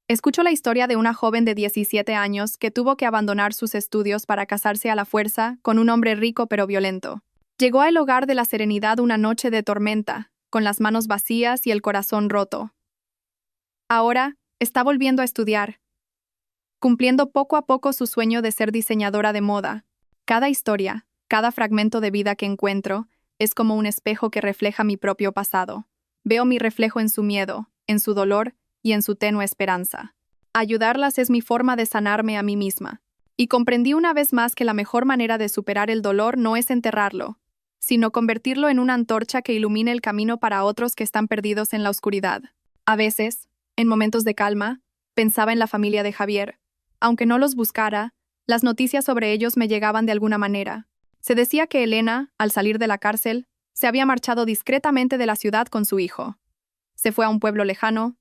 Escucho la historia de una joven de 17 años que tuvo que abandonar sus estudios para casarse a la fuerza con un hombre rico pero violento. Llegó al Hogar de la Serenidad una noche de tormenta, con las manos vacías y el corazón roto. Ahora, está volviendo a estudiar, cumpliendo poco a poco su sueño de ser diseñadora de moda. Cada historia, cada fragmento de vida que encuentro, es como un espejo que refleja mi propio pasado. Veo mi reflejo en su miedo, en su dolor y en su tenue esperanza. Ayudarlas es mi forma de sanarme a mí misma. Y comprendí una vez más que la mejor manera de superar el dolor no es enterrarlo, sino convertirlo en una antorcha que ilumine el camino para otros que están perdidos en la oscuridad. A veces, en momentos de calma, pensaba en la familia de Javier. Aunque no los buscara, las noticias sobre ellos me llegaban de alguna manera. Se decía que Elena, al salir de la cárcel, se había marchado discretamente de la ciudad con su hijo. Se fue a un pueblo lejano,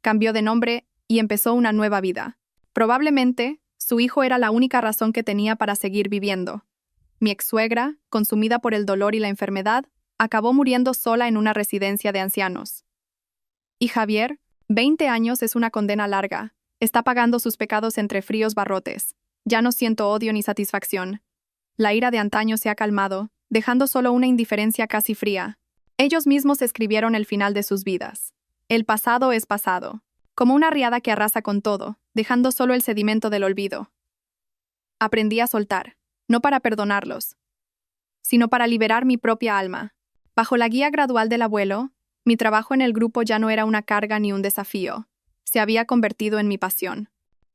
cambió de nombre y empezó una nueva vida. Probablemente, su hijo era la única razón que tenía para seguir viviendo. Mi ex-suegra, consumida por el dolor y la enfermedad, acabó muriendo sola en una residencia de ancianos. Y Javier, 20 años es una condena larga. Está pagando sus pecados entre fríos barrotes. Ya no siento odio ni satisfacción. La ira de antaño se ha calmado, dejando solo una indiferencia casi fría. Ellos mismos escribieron el final de sus vidas. El pasado es pasado, como una riada que arrasa con todo, dejando solo el sedimento del olvido. Aprendí a soltar, no para perdonarlos, sino para liberar mi propia alma. Bajo la guía gradual del abuelo, mi trabajo en el grupo ya no era una carga ni un desafío. Se había convertido en mi pasión.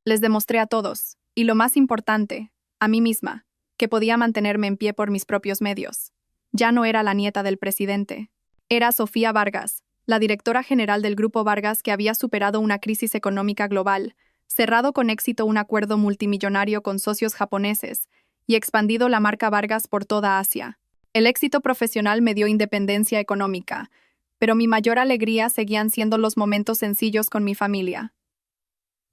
Les demostré a todos, y lo más importante, a mí misma, que podía mantenerme en pie por mis propios medios. Ya no era la nieta del presidente. Era Sofía Vargas, la directora general del Grupo Vargas, que había superado una crisis económica global, cerrado con éxito un acuerdo multimillonario con socios japoneses y expandido la marca Vargas por toda Asia. El éxito profesional me dio independencia económica, pero mi mayor alegría seguían siendo los momentos sencillos con mi familia.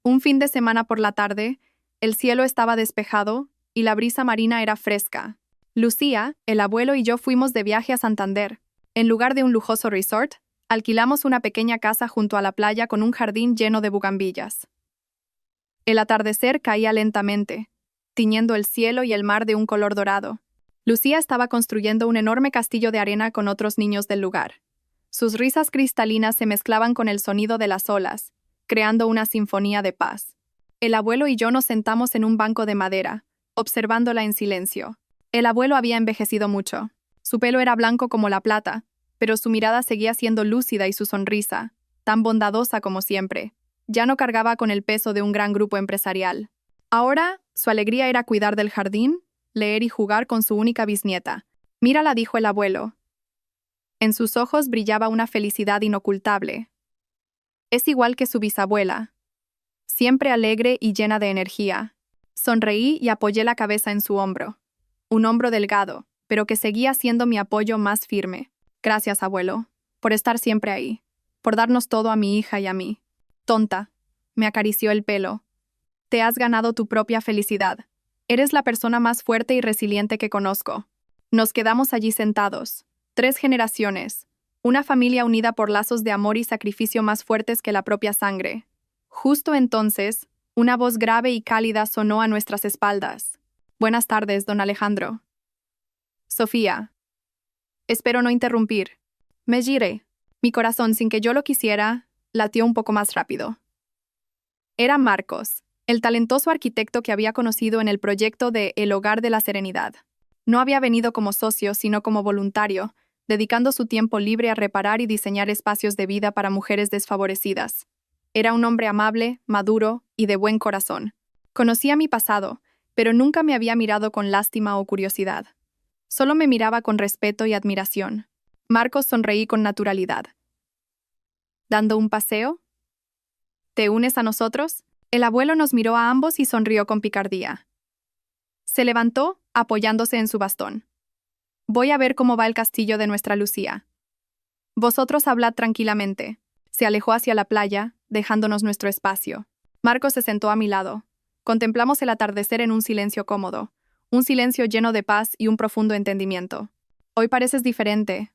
Un fin de semana por la tarde, el cielo estaba despejado y la brisa marina era fresca. Lucía, el abuelo y yo fuimos de viaje a Santander. En lugar de un lujoso resort, alquilamos una pequeña casa junto a la playa con un jardín lleno de bugambillas. El atardecer caía lentamente, tiñendo el cielo y el mar de un color dorado. Lucía estaba construyendo un enorme castillo de arena con otros niños del lugar. Sus risas cristalinas se mezclaban con el sonido de las olas, creando una sinfonía de paz. El abuelo y yo nos sentamos en un banco de madera, observándola en silencio. El abuelo había envejecido mucho. Su pelo era blanco como la plata, pero su mirada seguía siendo lúcida y su sonrisa, tan bondadosa como siempre, ya no cargaba con el peso de un gran grupo empresarial. Ahora, su alegría era cuidar del jardín, leer y jugar con su única bisnieta. «Mírala», dijo el abuelo. En sus ojos brillaba una felicidad inocultable. Es igual que su bisabuela, siempre alegre y llena de energía. Sonreí y apoyé la cabeza en su hombro. Un hombro delgado, pero que seguía siendo mi apoyo más firme. Gracias, abuelo, por estar siempre ahí, por darnos todo a mi hija y a mí. Tonta, me acarició el pelo. Te has ganado tu propia felicidad. Eres la persona más fuerte y resiliente que conozco. Nos quedamos allí sentados. 3 generaciones. Una familia unida por lazos de amor y sacrificio más fuertes que la propia sangre. Justo entonces, una voz grave y cálida sonó a nuestras espaldas. Buenas tardes, don Alejandro. Sofía. Espero no interrumpir. Me giré. Mi corazón, sin que yo lo quisiera, latió un poco más rápido. Era Marcos, el talentoso arquitecto que había conocido en el proyecto de El Hogar de la Serenidad. No había venido como socio, sino como voluntario, dedicando su tiempo libre a reparar y diseñar espacios de vida para mujeres desfavorecidas. Era un hombre amable, maduro y de buen corazón. Conocía mi pasado, pero nunca me había mirado con lástima o curiosidad. Solo me miraba con respeto y admiración. Marcos sonreí con naturalidad. ¿Dando un paseo? ¿Te unes a nosotros? El abuelo nos miró a ambos y sonrió con picardía. Se levantó, apoyándose en su bastón. Voy a ver cómo va el castillo de nuestra Lucía. Vosotros hablad tranquilamente. Se alejó hacia la playa, dejándonos nuestro espacio. Marcos se sentó a mi lado. Contemplamos el atardecer en un silencio cómodo, un silencio lleno de paz y un profundo entendimiento. Hoy pareces diferente,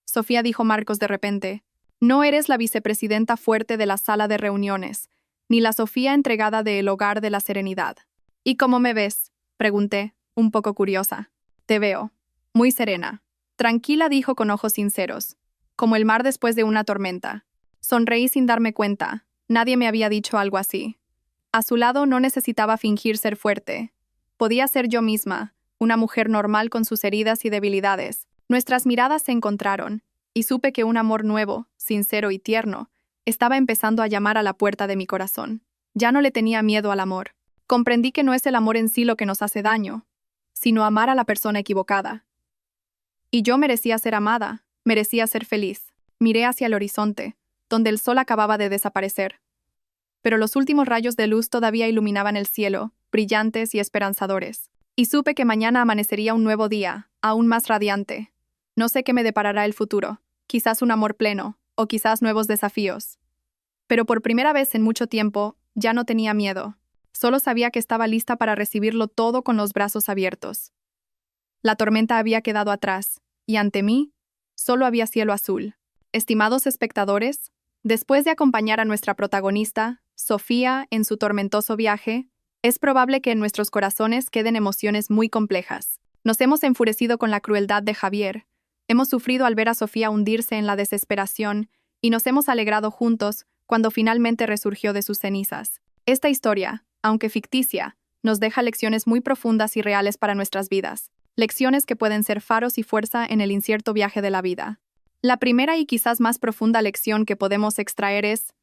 Sofía, dijo Marcos de repente. No eres la vicepresidenta fuerte de la sala de reuniones, ni la Sofía entregada de El Hogar de la Serenidad. ¿Y cómo me ves?, pregunté, un poco curiosa. Te veo. Muy serena. Tranquila, dijo con ojos sinceros. Como el mar después de una tormenta. Sonreí sin darme cuenta. Nadie me había dicho algo así. A su lado no necesitaba fingir ser fuerte. Podía ser yo misma, una mujer normal con sus heridas y debilidades. Nuestras miradas se encontraron, y supe que un amor nuevo, sincero y tierno, estaba empezando a llamar a la puerta de mi corazón. Ya no le tenía miedo al amor. Comprendí que no es el amor en sí lo que nos hace daño, sino amar a la persona equivocada. Y yo merecía ser amada, merecía ser feliz. Miré hacia el horizonte, donde el sol acababa de desaparecer. Pero los últimos rayos de luz todavía iluminaban el cielo, brillantes y esperanzadores. Y supe que mañana amanecería un nuevo día, aún más radiante. No sé qué me deparará el futuro, quizás un amor pleno, o quizás nuevos desafíos. Pero por primera vez en mucho tiempo, ya no tenía miedo. Solo sabía que estaba lista para recibirlo todo con los brazos abiertos. La tormenta había quedado atrás, y ante mí, solo había cielo azul. Estimados espectadores, después de acompañar a nuestra protagonista, Sofía, en su tormentoso viaje, es probable que en nuestros corazones queden emociones muy complejas. Nos hemos enfurecido con la crueldad de Javier, hemos sufrido al ver a Sofía hundirse en la desesperación, y nos hemos alegrado juntos cuando finalmente resurgió de sus cenizas. Esta historia, aunque ficticia, nos deja lecciones muy profundas y reales para nuestras vidas. Lecciones que pueden ser faros y fuerza en el incierto viaje de la vida. La primera y quizás más profunda lección que podemos extraer es: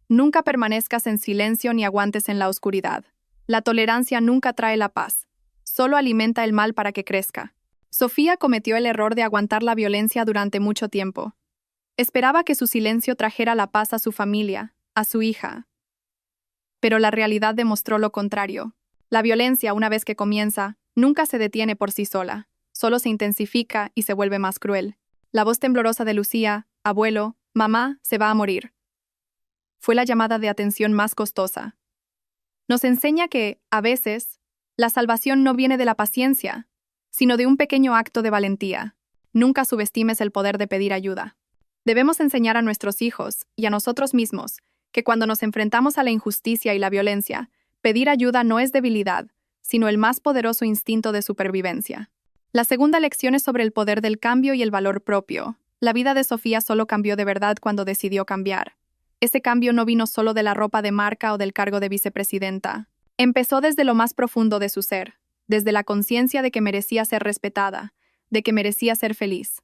nunca permanezcas en silencio ni aguantes en la oscuridad. La tolerancia nunca trae la paz, solo alimenta el mal para que crezca. Sofía cometió el error de aguantar la violencia durante mucho tiempo. Esperaba que su silencio trajera la paz a su familia, a su hija. Pero la realidad demostró lo contrario. La violencia, una vez que comienza, nunca se detiene por sí sola, solo se intensifica y se vuelve más cruel. La voz temblorosa de Lucía, abuelo, mamá, se va a morir. Fue la llamada de atención más costosa. Nos enseña que, a veces, la salvación no viene de la paciencia, sino de un pequeño acto de valentía. Nunca subestimes el poder de pedir ayuda. Debemos enseñar a nuestros hijos, y a nosotros mismos, que cuando nos enfrentamos a la injusticia y la violencia, pedir ayuda no es debilidad, sino el más poderoso instinto de supervivencia. La segunda lección es sobre el poder del cambio y el valor propio. La vida de Sofía solo cambió de verdad cuando decidió cambiar. Ese cambio no vino solo de la ropa de marca o del cargo de vicepresidenta. Empezó desde lo más profundo de su ser, desde la conciencia de que merecía ser respetada, de que merecía ser feliz.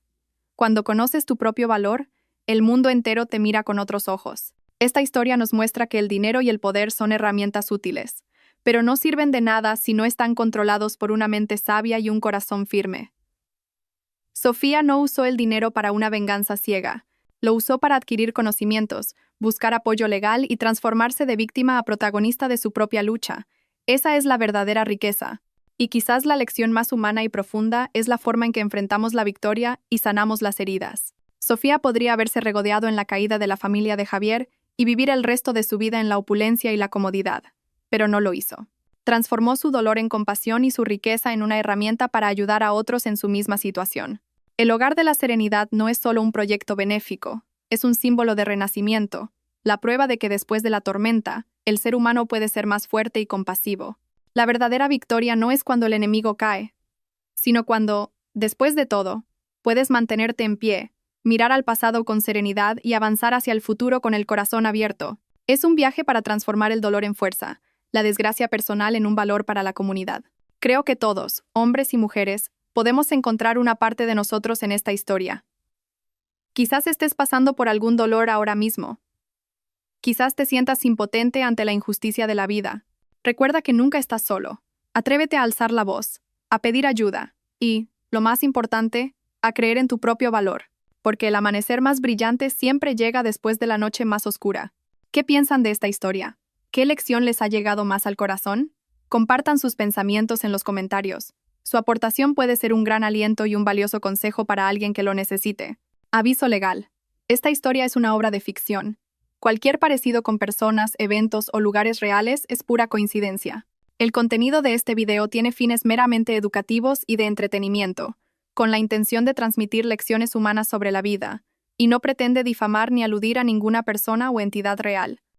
Cuando conoces tu propio valor, el mundo entero te mira con otros ojos. Esta historia nos muestra que el dinero y el poder son herramientas útiles, pero no sirven de nada si no están controlados por una mente sabia y un corazón firme. Sofía no usó el dinero para una venganza ciega. Lo usó para adquirir conocimientos, buscar apoyo legal y transformarse de víctima a protagonista de su propia lucha. Esa es la verdadera riqueza. Y quizás la lección más humana y profunda es la forma en que enfrentamos la victoria y sanamos las heridas. Sofía podría haberse regodeado en la caída de la familia de Javier y vivir el resto de su vida en la opulencia y la comodidad, pero no lo hizo. Transformó su dolor en compasión y su riqueza en una herramienta para ayudar a otros en su misma situación. El Hogar de la Serenidad no es solo un proyecto benéfico, es un símbolo de renacimiento, la prueba de que después de la tormenta, el ser humano puede ser más fuerte y compasivo. La verdadera victoria no es cuando el enemigo cae, sino cuando, después de todo, puedes mantenerte en pie, mirar al pasado con serenidad y avanzar hacia el futuro con el corazón abierto. Es un viaje para transformar el dolor en fuerza, la desgracia personal en un valor para la comunidad. Creo que todos, hombres y mujeres, podemos encontrar una parte de nosotros en esta historia. Quizás estés pasando por algún dolor ahora mismo. Quizás te sientas impotente ante la injusticia de la vida. Recuerda que nunca estás solo. Atrévete a alzar la voz, a pedir ayuda y, lo más importante, a creer en tu propio valor, porque el amanecer más brillante siempre llega después de la noche más oscura. ¿Qué piensan de esta historia? ¿Qué lección les ha llegado más al corazón? Compartan sus pensamientos en los comentarios. Su aportación puede ser un gran aliento y un valioso consejo para alguien que lo necesite. Aviso legal. Esta historia es una obra de ficción. Cualquier parecido con personas, eventos o lugares reales es pura coincidencia. El contenido de este video tiene fines meramente educativos y de entretenimiento, con la intención de transmitir lecciones humanas sobre la vida, y no pretende difamar ni aludir a ninguna persona o entidad real.